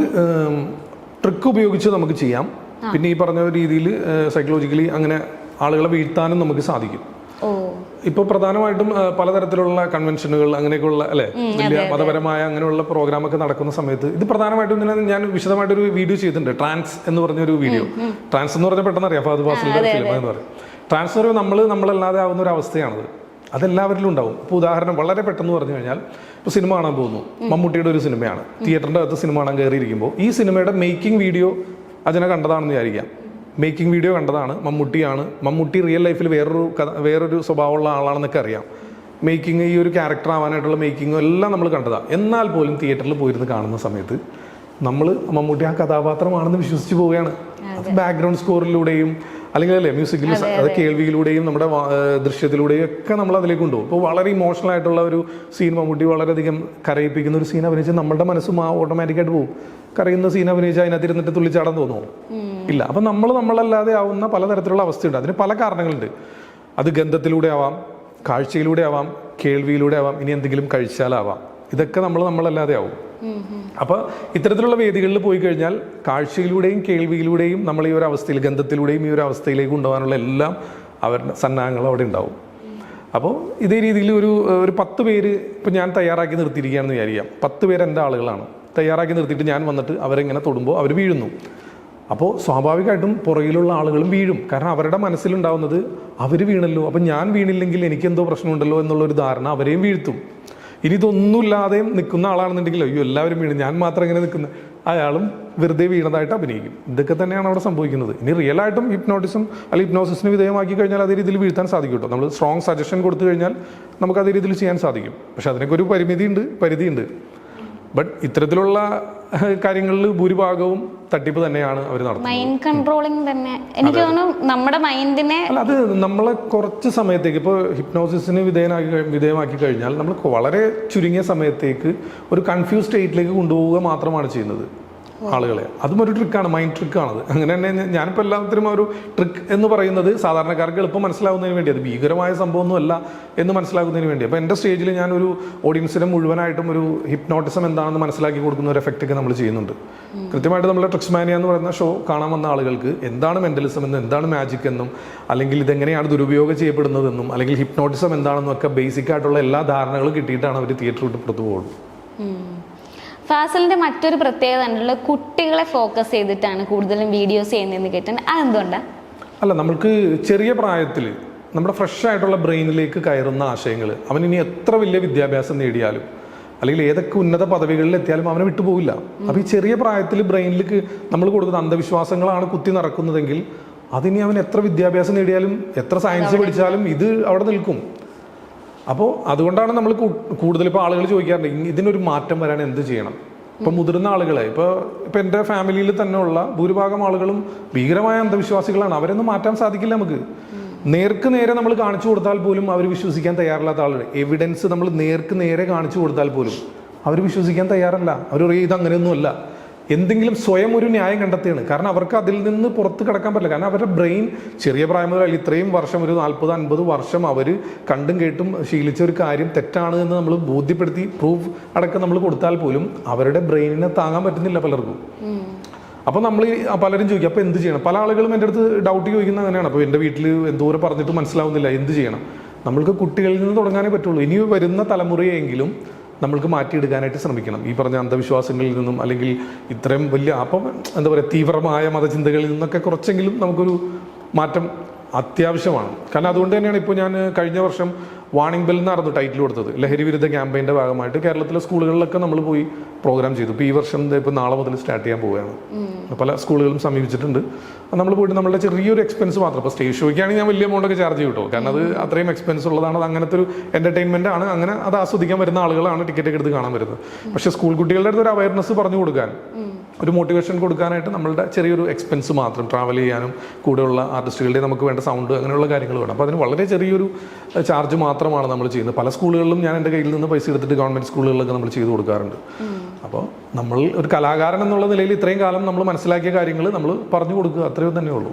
ട്രിക്ക് ഉപയോഗിച്ച് നമുക്ക് ചെയ്യാം. പിന്നെ ഈ പറഞ്ഞ രീതിയിൽ സൈക്കോളജിക്കലി അങ്ങനെ ആളുകളെ വീഴ്ത്താനും നമുക്ക് സാധിക്കും. ഇപ്പോൾ പ്രധാനമായിട്ടും പലതരത്തിലുള്ള കൺവെൻഷനുകൾ അങ്ങനെയൊക്കെയുള്ള അല്ലേ, വലിയ മതപരമായ അങ്ങനെയുള്ള പ്രോഗ്രാമൊക്കെ നടക്കുന്ന സമയത്ത് ഇത് പ്രധാനമായിട്ടും ഞാൻ വിശദമായിട്ടൊരു വീഡിയോ ചെയ്തിട്ടുണ്ട്. ട്രാൻസ് എന്ന് പറഞ്ഞൊരു വീഡിയോ. ട്രാൻസ് എന്ന് പറഞ്ഞാൽ പെട്ടെന്ന് അറിയാം, ഫഹദ് ഫാസിലിന്റെ ഫിലിം എന്ന് പറയും. ട്രാൻസ് എന്ന് പറയുമ്പോൾ നമ്മളല്ലാതെ ആവുന്ന ഒരു അവസ്ഥയാണത്. അതെല്ലാവരിലും ഉണ്ടാവും. ഇപ്പോൾ ഉദാഹരണം വളരെ പെട്ടെന്ന് പറഞ്ഞു കഴിഞ്ഞാൽ, ഇപ്പോൾ സിനിമ കാണാൻ പോകുന്നു, മമ്മൂട്ടിയുടെ ഒരു സിനിമയാണ്, തിയേറ്ററിൻ്റെ അകത്ത് സിനിമ കാണാൻ കയറിയിരിക്കുമ്പോൾ ഈ സിനിമയുടെ മേക്കിംഗ് വീഡിയോ അതിനെ കണ്ടതാണെന്ന് വിചാരിക്കാം. മേക്കിംഗ് വീഡിയോ കണ്ടതാണ്, മമ്മൂട്ടി റിയൽ ലൈഫിൽ വേറൊരു സ്വഭാവമുള്ള ആളാണെന്നൊക്കെ അറിയാം. മേക്കിംഗ് ഈ ഒരു ക്യാരക്ടർ ആവാനായിട്ടുള്ള മേക്കിങ്ങും എല്ലാം നമ്മൾ കണ്ടതാണ്. എന്നാൽ പോലും തിയേറ്ററിൽ പോയിരുന്ന് കാണുന്ന സമയത്ത് നമ്മൾ മമ്മൂട്ടി ആ കഥാപാത്രമാണെന്ന് വിശ്വസിച്ച് പോവുകയാണ്. അത് ബാക്ക്ഗ്രൗണ്ട് സ്കോറിലൂടെയും അല്ലെങ്കിൽ അല്ലേ മ്യൂസിക്കിൽ അത് കേൾവിയിലൂടെയും നമ്മുടെ ദൃശ്യത്തിലൂടെയും ഒക്കെ നമ്മൾ അതിലേക്ക് കൊണ്ടുപോകും. ഇപ്പോൾ വളരെ ഇമോഷണൽ ആയിട്ടുള്ള ഒരു സീൻ മമ്മൂട്ടി വളരെയധികം കരയിപ്പിക്കുന്ന ഒരു സീൻ അഭിനയിച്ചാൽ നമ്മുടെ മനസ്സും ഓട്ടോമാറ്റിക്കായിട്ട് പോകും. കരയുന്ന സീൻ അഭിനയിച്ചാൽ അതിനകത്ത് ഇരുന്നിട്ട് തുള്ളിച്ചാടാൻ തോന്നുമോ? ഇല്ല. അപ്പം നമ്മളല്ലാതെ ആവുന്ന പലതരത്തിലുള്ള അവസ്ഥയുണ്ട്. അതിന് പല കാരണങ്ങളുണ്ട്. അത് ഗന്ധത്തിലൂടെ ആവാം, കാഴ്ചയിലൂടെ ആവാം, കേൾവിയിലൂടെ ആവാം, ഇനി എന്തെങ്കിലും കഴിച്ചാലാവാം. ഇതൊക്കെ നമ്മളല്ലാതെ ആവും. അപ്പോൾ ഇത്തരത്തിലുള്ള വേദികളിൽ പോയി കഴിഞ്ഞാൽ കാഴ്ചയിലൂടെയും കേൾവിയിലൂടെയും നമ്മൾ ഈ ഒരു അവസ്ഥയിൽ, ഗന്ധത്തിലൂടെയും ഈ ഒരു അവസ്ഥയിലേക്ക് കൊണ്ടുപോകാനുള്ള എല്ലാം അവരുടെ സന്നാഹങ്ങൾ അവിടെ ഉണ്ടാവും. അപ്പോൾ ഇതേ രീതിയിൽ ഒരു 10 പേര് ഇപ്പം ഞാൻ തയ്യാറാക്കി നിർത്തിയിരിക്കുകയാണെന്ന് വിചാരിക്കാം. 10 പേര് എൻ്റെ ആളുകളാണ്. തയ്യാറാക്കി നിർത്തിയിട്ട് ഞാൻ വന്നിട്ട് അവരെങ്ങനെ തൊടുമ്പോൾ അവർ വീഴുന്നു. അപ്പോൾ സ്വാഭാവികമായിട്ടും പുറകിലുള്ള ആളുകളും വീഴും. കാരണം അവരുടെ മനസ്സിലുണ്ടാവുന്നത് അവർ വീണല്ലോ, അപ്പം ഞാൻ വീണില്ലെങ്കിൽ എനിക്കെന്തോ പ്രശ്നമുണ്ടല്ലോ എന്നുള്ളൊരു ധാരണ അവരെയും വീഴ്ത്തും. ഇനി ഇതൊന്നുമില്ലാതെയും നിൽക്കുന്ന ആളാണെന്നുണ്ടെങ്കിൽ അയ്യോ എല്ലാവരും വീണ്, ഞാൻ മാത്രം ഇങ്ങനെ നിൽക്കുന്നത്, അയാളും വെറുതെ വീണതായിട്ട് അഭിനയിക്കും. ഇതൊക്കെ തന്നെയാണ് അവിടെ സംഭവിക്കുന്നത്. ഇനി റിയൽ ആയിട്ടും ഹിപ്നോട്ടിസം അല്ലെങ്കിൽ ഹിപ്നോസിസിന് വിധേയമാക്കി കഴിഞ്ഞാൽ അതേ രീതിയിൽ വീഴ്ത്താൻ സാധിക്കും കേട്ടോ. നമ്മൾ സ്ട്രോങ് സജഷൻ കൊടുത്തു കഴിഞ്ഞാൽ നമുക്ക് അതേ രീതിയിൽ ചെയ്യാൻ സാധിക്കും. പക്ഷെ അതിനൊക്കെ ഒരു പരിധിയുണ്ട്. ബട്ട് ഇത്തരത്തിലുള്ള കാര്യങ്ങളിൽ ഭൂരിഭാഗവും തട്ടിപ്പ് തന്നെയാണ് അവർ നടത്തുന്നത്. മൈൻഡ് കൺട്രോളിംഗ് തന്നെ എനിക്ക് തോന്നുന്നു നമ്മുടെ മൈൻഡിനെ. അല്ല, അത് നമ്മളെ കുറച്ച് സമയത്തേക്ക് ഇപ്പോൾ ഹിപ്നോസിസിന് വിധേയമാക്കി കഴിഞ്ഞാൽ നമ്മൾ വളരെ ചുരുങ്ങിയ സമയത്തേക്ക് ഒരു കൺഫ്യൂസ് സ്റ്റേറ്റിലേക്ക് കൊണ്ടുപോവുക മാത്രമാണ് ചെയ്യുന്നത് ആളുകളെ. അതും ഒരു ട്രിക്കാണ്, മൈൻഡ് ട്രിക്കാണത്. അങ്ങനെ തന്നെ ഞാനിപ്പോൾ എല്ലാത്തിനും ഒരു ട്രിക്ക് എന്ന് പറയുന്നത് സാധാരണക്കാർക്ക് എളുപ്പം മനസ്സിലാവുന്നതിന് വേണ്ടി, അത് ഭീകരമായ സംഭവമൊന്നും അല്ല എന്ന് മനസ്സിലാക്കുന്നതിന് വേണ്ടി. അപ്പോൾ എൻ്റെ സ്റ്റേജിൽ ഞാനൊരു ഓഡിയൻസിനെ മുഴുവനായിട്ടും ഒരു ഹിപ്നോട്ടിസം എന്താണെന്ന് മനസ്സിലാക്കി കൊടുക്കുന്ന ഒരു എഫക്റ്റൊക്കെ നമ്മൾ ചെയ്യുന്നുണ്ട്. കൃത്യമായിട്ട് നമ്മൾ ട്രിക്സ്മാനിയ എന്ന് പറയുന്ന ഷോ കാണാൻ വന്ന ആളുകൾക്ക് എന്താണ് മെൻ്റലിസം എന്നും എന്താണ് മാജിക് എന്നും അല്ലെങ്കിൽ ഇതെങ്ങനെയാണ് ദുരുപയോഗം ചെയ്യപ്പെടുന്നതെന്നും അല്ലെങ്കിൽ ഹിപ്നോട്ടിസം എന്താണെന്നും ഒക്കെ ബേസിക് ആയിട്ടുള്ള എല്ലാ ധാരണകളും കിട്ടിയിട്ടാണ് അവർ തിയേറ്റർ വിട്ട് പുറത്തു പോകുള്ളൂ. ഫാസിലിന്റെ മറ്റൊരു പ്രത്യേകത ഉണ്ടല്ലോ, കുട്ടികളെ ഫോക്കസ് ചെയ്തിട്ടാണ് കൂടുതലും വീഡിയോസ് ചെയ്യുന്നതെന്ന് കേട്ടാൽ അതെന്തുകൊണ്ടാണ്? അല്ല, നമ്മൾക്ക് ചെറിയ പ്രായത്തിൽ നമ്മുടെ ഫ്രഷ് ആയിട്ടുള്ള ബ്രെയിനിലേക്ക് കയറുന്ന ആശയങ്ങൾ അവൻ ഇനി എത്ര വലിയ വിദ്യാഭ്യാസം നേടിയാലും അല്ലെങ്കിൽ ഏതൊക്കെ ഉന്നത പദവികളിൽ എത്തിയാലും അവനെ വിട്ടുപോകില്ല. അപ്പോൾ ഈ ചെറിയ പ്രായത്തിൽ ബ്രെയിനിലേക്ക് നമ്മൾ കൊടുക്കുന്ന അന്ധവിശ്വാസങ്ങളാണ് കുത്തി നടക്കുന്നതെങ്കിൽ അതിനി അവൻ എത്ര വിദ്യാഭ്യാസം നേടിയാലും എത്ര സയൻസ് പഠിച്ചാലും ഇത് അവിടെ നിൽക്കും. അപ്പോൾ അതുകൊണ്ടാണ് നമ്മൾ കൂടുതൽ ഇപ്പോൾ ആളുകൾ ചോദിക്കാറുണ്ട് ഇതിനൊരു മാറ്റം വരാൻ എന്ത് ചെയ്യണം. ഇപ്പം മുതിർന്ന ആളുകളെ ഇപ്പം എൻ്റെ ഫാമിലിയിൽ തന്നെ ഉള്ള ഭൂരിഭാഗം ആളുകളും ഭീകരമായ അന്ധവിശ്വാസികളാണ്. അവരൊന്നും മാറ്റാൻ സാധിക്കില്ല. നമുക്ക് നേർക്ക് നേരെ നമ്മൾ കാണിച്ചു കൊടുത്താൽ പോലും അവർ വിശ്വസിക്കാൻ തയ്യാറില്ലാത്ത ആളുകൾ, എവിഡൻസ് നമ്മൾ നേർക്ക് നേരെ കാണിച്ചു കൊടുത്താൽ പോലും അവർ വിശ്വസിക്കാൻ തയ്യാറല്ല. അവർ പറയും ഇതങ്ങനെയൊന്നുമല്ല. എന്തെങ്കിലും സ്വയം ഒരു ന്യായം കണ്ടെത്തുകയാണ്. കാരണം അവർക്ക് അതിൽ നിന്ന് പുറത്ത് കിടക്കാൻ പറ്റില്ല. കാരണം അവരുടെ ബ്രെയിൻ ചെറിയ പ്രായം മുതൽ ഇത്രയും വർഷം, ഒരു 40-50 വർഷം അവർ കണ്ടും കേട്ടും ശീലിച്ച ഒരു കാര്യം തെറ്റാണ് എന്ന് നമ്മൾ ബോധ്യപ്പെടുത്തി പ്രൂഫ് അടക്കം നമ്മൾ കൊടുത്താൽ പോലും അവരുടെ ബ്രെയിനിനെ താങ്ങാൻ പറ്റുന്നില്ല പലർക്കും. അപ്പോൾ നമ്മൾ പലരും ചോദിക്കും അപ്പോൾ എന്ത് ചെയ്യണം. പല ആളുകളും എൻ്റെ അടുത്ത് ഡൗട്ട് ചോദിക്കുന്നത് അങ്ങനെയാണ്. അപ്പോൾ എൻ്റെ വീട്ടിൽ എന്തോരം പറഞ്ഞിട്ട് മനസ്സിലാവുന്നില്ല, എന്ത് ചെയ്യണം. നമ്മൾക്ക് കുട്ടികളിൽ നിന്ന് തുടങ്ങാനേ പറ്റുള്ളൂ. ഇനി വരുന്ന തലമുറയെങ്കിലും നമ്മൾക്ക് മാറ്റിയെടുക്കാനായിട്ട് ശ്രമിക്കണം. ഈ പറഞ്ഞ അന്ധവിശ്വാസങ്ങളിൽ നിന്നും അല്ലെങ്കിൽ ഇത്രയും വലിയ അപ്പം എന്താ പറയുക തീവ്രമായ മതചിന്തകളിൽ നിന്നൊക്കെ കുറച്ചെങ്കിലും നമുക്കൊരു മാറ്റം അത്യാവശ്യമാണ്. കാരണം അതുകൊണ്ട് തന്നെയാണ് ഇപ്പോൾ ഞാൻ കഴിഞ്ഞ വർഷം വാണിംഗ് ബെൽ എന്നായിരുന്നു ടൈറ്റിൽ കൊടുത്തത്. ലഹരി വിരുദ്ധ ക്യാമ്പയിൻ്റെ ഭാഗമായിട്ട് കേരളത്തിലെ സ്കൂളുകളിലൊക്കെ നമ്മൾ പോയി പ്രോഗ്രാം ചെയ്തു. ഇപ്പോൾ ഈ വർഷം ഇപ്പോൾ നാളെ മുതൽ സ്റ്റാർട്ട് ചെയ്യാൻ പോവുകയാണ്. പല സ്കൂളുകളും സമീപിച്ചിട്ടുണ്ട്. നമ്മൾ പോയിട്ട് നമ്മളുടെ ചെറിയൊരു എക്സ്പെൻസ് മാത്രം, ഇപ്പോൾ സ്റ്റേജ് ഷോയ്ക്കാണെങ്കിൽ ഞാൻ വലിയ എമൗണ്ടൊക്കെ ചാർജ് ചെയ്യും കേട്ടോ. കാരണം അത് അത്രയും എക്സ്പെൻസ് ഉള്ളതാണ്. അത് അങ്ങനത്തെ ഒരു എൻ്റർടൈൻമെൻ്റ് ആണ്. അങ്ങനെ അത് ആസ്വദിക്കാൻ വരുന്ന ആളുകളാണ് ടിക്കറ്റ് ഒക്കെ എടുത്ത് കാണാൻ വരുന്നത്. പക്ഷേ സ്കൂൾ കുട്ടികളുടെ അടുത്ത് ഒരു അവയർനെസ് പറഞ്ഞു കൊടുക്കാൻ, ഒരു മോട്ടിവേഷൻ കൊടുക്കാനായിട്ട് നമ്മളുടെ ചെറിയൊരു എക്സ്പെൻസ് മാത്രം, ട്രാവൽ ചെയ്യാനും കൂടെയുള്ള ആർട്ടിസ്റ്റുകളുടെ നമുക്ക് വേണ്ട സൗണ്ട് അങ്ങനെയുള്ള കാര്യങ്ങൾ വേണം. അപ്പോൾ അതിന് വളരെ ചെറിയൊരു ചാർജ് മാത്രമാണ് നമ്മൾ ചെയ്യുന്നത്. പല സ്കൂളുകളിലും ഞാൻ എൻ്റെ കയ്യിൽ നിന്ന് പൈസ എടുത്തിട്ട് ഗവൺമെൻറ് സ്കൂളുകളിലൊക്കെ നമ്മൾ ചെയ്ത് കൊടുക്കാറുണ്ട്. അപ്പോൾ നമ്മൾ ഒരു കലാകാരൻ എന്നുള്ള നിലയിൽ ഇത്രയും കാലം നമ്മൾ മനസ്സിലാക്കിയ കാര്യങ്ങൾ നമ്മൾ പറഞ്ഞു കൊടുക്കുക, അത്രയും തന്നെ ഉള്ളൂ.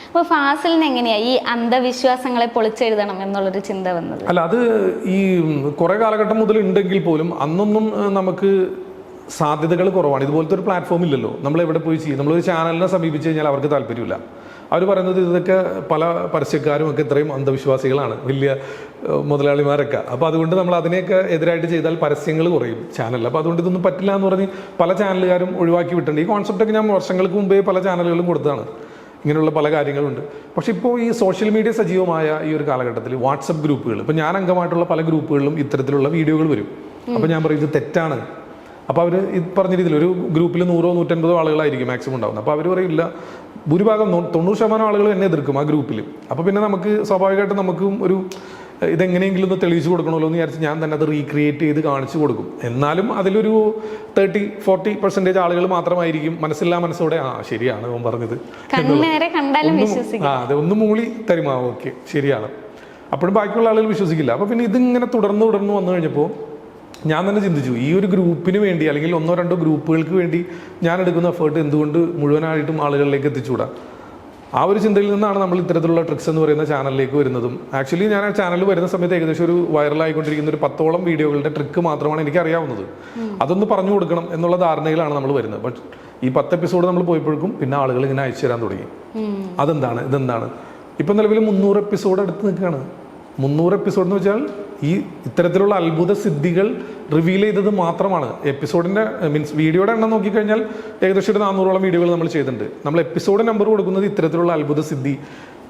അപ്പോൾ ഫാസിലിന് എങ്ങനെയാണ് ഈ അന്ധവിശ്വാസങ്ങളെ പൊളിച്ചെഴുതണം എന്നുള്ളൊരു ചിന്ത വന്നത്? അല്ല, അത് ഈ കുറേ കാലഘട്ടം മുതൽ ഉണ്ടെങ്കിൽ പോലും അന്നൊന്നും നമുക്ക് സാധ്യതകൾ കുറവാണ്. ഇതുപോലത്തെ ഒരു പ്ലാറ്റ്ഫോം ഇല്ലല്ലോ. നമ്മൾ എവിടെ പോയി ചെയ്യും? നമ്മളൊരു ചാനലിനെ സമീപിച്ച് കഴിഞ്ഞാൽ അവർക്ക് താല്പര്യമില്ല. അവർ പറയുന്നത് ഇതൊക്കെ പല പരസ്യക്കാരും ഒക്കെ ഇത്രയും അന്ധവിശ്വാസികളാണ്, വലിയ മുതലാളിമാരൊക്കെ. അപ്പോൾ അതുകൊണ്ട് നമ്മൾ അതിനെയൊക്കെ എതിരായിട്ട് ചെയ്താൽ പരസ്യങ്ങൾ കുറയും ചാനലിൽ. അപ്പോൾ അതുകൊണ്ട് ഇതൊന്നും പറ്റില്ല എന്ന് പറഞ്ഞ് പല ചാനലുകാരും ഒഴിവാക്കി വിട്ടിട്ടുണ്ട്. ഈ കോൺസെപ്റ്റൊക്കെ ഞാൻ വർഷങ്ങൾക്ക് മുമ്പേ പല ചാനലുകളും കൊടുത്തതാണ്. ഇങ്ങനെയുള്ള പല കാര്യങ്ങളുണ്ട്. പക്ഷേ ഇപ്പോൾ ഈ സോഷ്യൽ മീഡിയ സജീവമായ ഈ ഒരു കാലഘട്ടത്തിൽ വാട്സപ്പ് ഗ്രൂപ്പുകൾ, ഇപ്പോൾ ഞാൻ അംഗമായിട്ടുള്ള പല ഗ്രൂപ്പുകളിലും ഇത്തരത്തിലുള്ള വീഡിയോകൾ വരും. അപ്പോൾ ഞാൻ പറയും ഇത് തെറ്റാണ്. അപ്പോൾ അവർ ഈ പറഞ്ഞ രീതിയിൽ ഒരു ഗ്രൂപ്പിൽ 100-150 ആളുകളായിരിക്കും മാക്സിമം ഉണ്ടാകുന്നത്. അപ്പോൾ അവർ പറയില്ല, ഭൂരിഭാഗം 90% ആളുകൾ എന്നെ എതിർക്കും ആ ഗ്രൂപ്പിൽ. അപ്പോൾ പിന്നെ നമുക്ക് സ്വാഭാവികമായിട്ടും നമുക്കും ഒരു ഇതെങ്ങനെയെങ്കിലും ഒന്ന് തെളിയിച്ചു കൊടുക്കണമല്ലോ എന്ന് വിചാരിച്ച് ഞാൻ തന്നെ അത് റീക്രിയേറ്റ് ചെയ്ത് കാണിച്ചു കൊടുക്കും. എന്നാലും അതിലൊരു 30-40% ആളുകൾ മാത്രമായിരിക്കും മനസ്സില്ലാ മനസ്സോടെ ശരിയാണ് അവൻ പറഞ്ഞത്, അതെ ഒന്ന് മൂളി തരുമാ ഓക്കെ ശരിയാണ്, അപ്പോഴും ബാക്കിയുള്ള ആളുകൾ വിശ്വസിക്കില്ല. അപ്പോൾ പിന്നെ ഇതിങ്ങനെ തുടർന്ന് വന്നു കഴിഞ്ഞപ്പോൾ ഞാൻ തന്നെ ചിന്തിച്ചു, ഈ ഒരു ഗ്രൂപ്പിന് വേണ്ടി അല്ലെങ്കിൽ 1-2 ഗ്രൂപ്പുകൾക്ക് വേണ്ടി ഞാൻ എടുക്കുന്ന എഫേർട്ട് എന്തുകൊണ്ട് മുഴുവനായിട്ടും ആളുകളിലേക്ക് എത്തിച്ചുകൂടാ. ആ ഒരു ചിന്തയിൽ നിന്നാണ് നമ്മൾ ഇത്തരത്തിലുള്ള ട്രിക്സ് എന്ന് പറയുന്ന ചാനലിലേക്ക് വരുന്നതും. ആക്ച്വലി ഞാൻ ആ ചാനൽ വരുന്ന സമയത്ത് ഏകദേശം ഒരു വൈറലായിക്കൊണ്ടിരിക്കുന്ന ഒരു 10ഓളം വീഡിയോകളുടെ ട്രിക്ക് മാത്രമാണ് എനിക്ക് അറിയാവുന്നത്. അതൊന്ന് പറഞ്ഞു കൊടുക്കണം എന്നുള്ള ധാരണയിലാണ് നമ്മൾ വരുന്നത്. ബട്ട് ഈ 10 എപ്പിസോഡ് നമ്മൾ പോയപ്പോഴേക്കും പിന്നെ ആളുകൾ ഇങ്ങനെ അയച്ചു തരാൻ തുടങ്ങി. അതെന്താണ് ഇതെന്താണ്. ഇപ്പം നിലവിൽ 300 എപ്പിസോഡ് അടുത്ത് നിൽക്കുകയാണ്. 300 എപ്പിസോഡ് എന്ന് വെച്ചാൽ ഈ ഇത്തരത്തിലുള്ള അത്ഭുത സിദ്ധികൾ റിവീൽ ചെയ്തത് മാത്രമാണ്. എപ്പിസോഡിൻ്റെ മീൻസ് വീഡിയോയുടെ എണ്ണം നോക്കിക്കഴിഞ്ഞാൽ ഏകദേശം ഒരു 400ഓളം വീഡിയോകൾ നമ്മൾ ചെയ്തിട്ടുണ്ട്. നമ്മൾ എപ്പിസോഡ് നമ്പർ കൊടുക്കുന്നത് ഇത്തരത്തിലുള്ള അത്ഭുത സിദ്ധി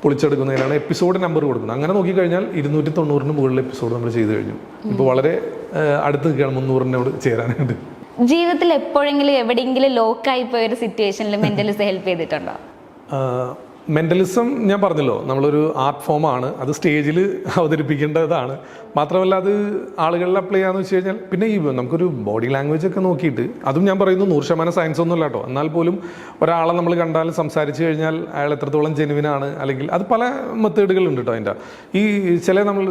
പൊളിച്ചെടുക്കുന്നതിനാണ് എപ്പിസോഡ് നമ്പർ കൊടുക്കുന്നത്. അങ്ങനെ നോക്കിക്കഴിഞ്ഞാൽ 290-ന് മുകളിൽ എപ്പിസോഡ് നമ്മൾ ചെയ്ത് കഴിഞ്ഞു. ഇപ്പോൾ വളരെ അടുത്ത് നിൽക്കുകയാണ് 300-നോട് ചേരാനായിട്ട്. ജീവിതത്തിൽ എപ്പോഴെങ്കിലും എവിടെയെങ്കിലും ലോക്കായി പോയ ഒരു സിറ്റുവേഷനിൽ മെന്റലിസം ഹെൽപ്പ് ചെയ്തിട്ടുണ്ടോ? മെൻ്റലിസം ഞാൻ പറഞ്ഞല്ലോ, നമ്മളൊരു ആർട്ട് ഫോമാണ്, അത് സ്റ്റേജിൽ അവതരിപ്പിക്കേണ്ടതാണ്. മാത്രമല്ല അത് ആളുകളിൽ അപ്ലൈ ചെയ്യാന്ന് വെച്ച് കഴിഞ്ഞാൽ പിന്നെ ഈ നമുക്കൊരു ബോഡി ലാംഗ്വേജ് ഒക്കെ നോക്കിയിട്ട്, അതും ഞാൻ പറയുന്നു 100% സയൻസ് ഒന്നും ഇല്ല കേട്ടോ, എന്നാൽ പോലും ഒരാളെ നമ്മൾ കണ്ടാൽ സംസാരിച്ച് കഴിഞ്ഞാൽ അയാൾ എത്രത്തോളം ജെനുവിനാണ്, അല്ലെങ്കിൽ അത് പല മെത്തേഡുകളുണ്ട് കേട്ടോ. അതിൻ്റെ ഈ ചില നമ്മൾ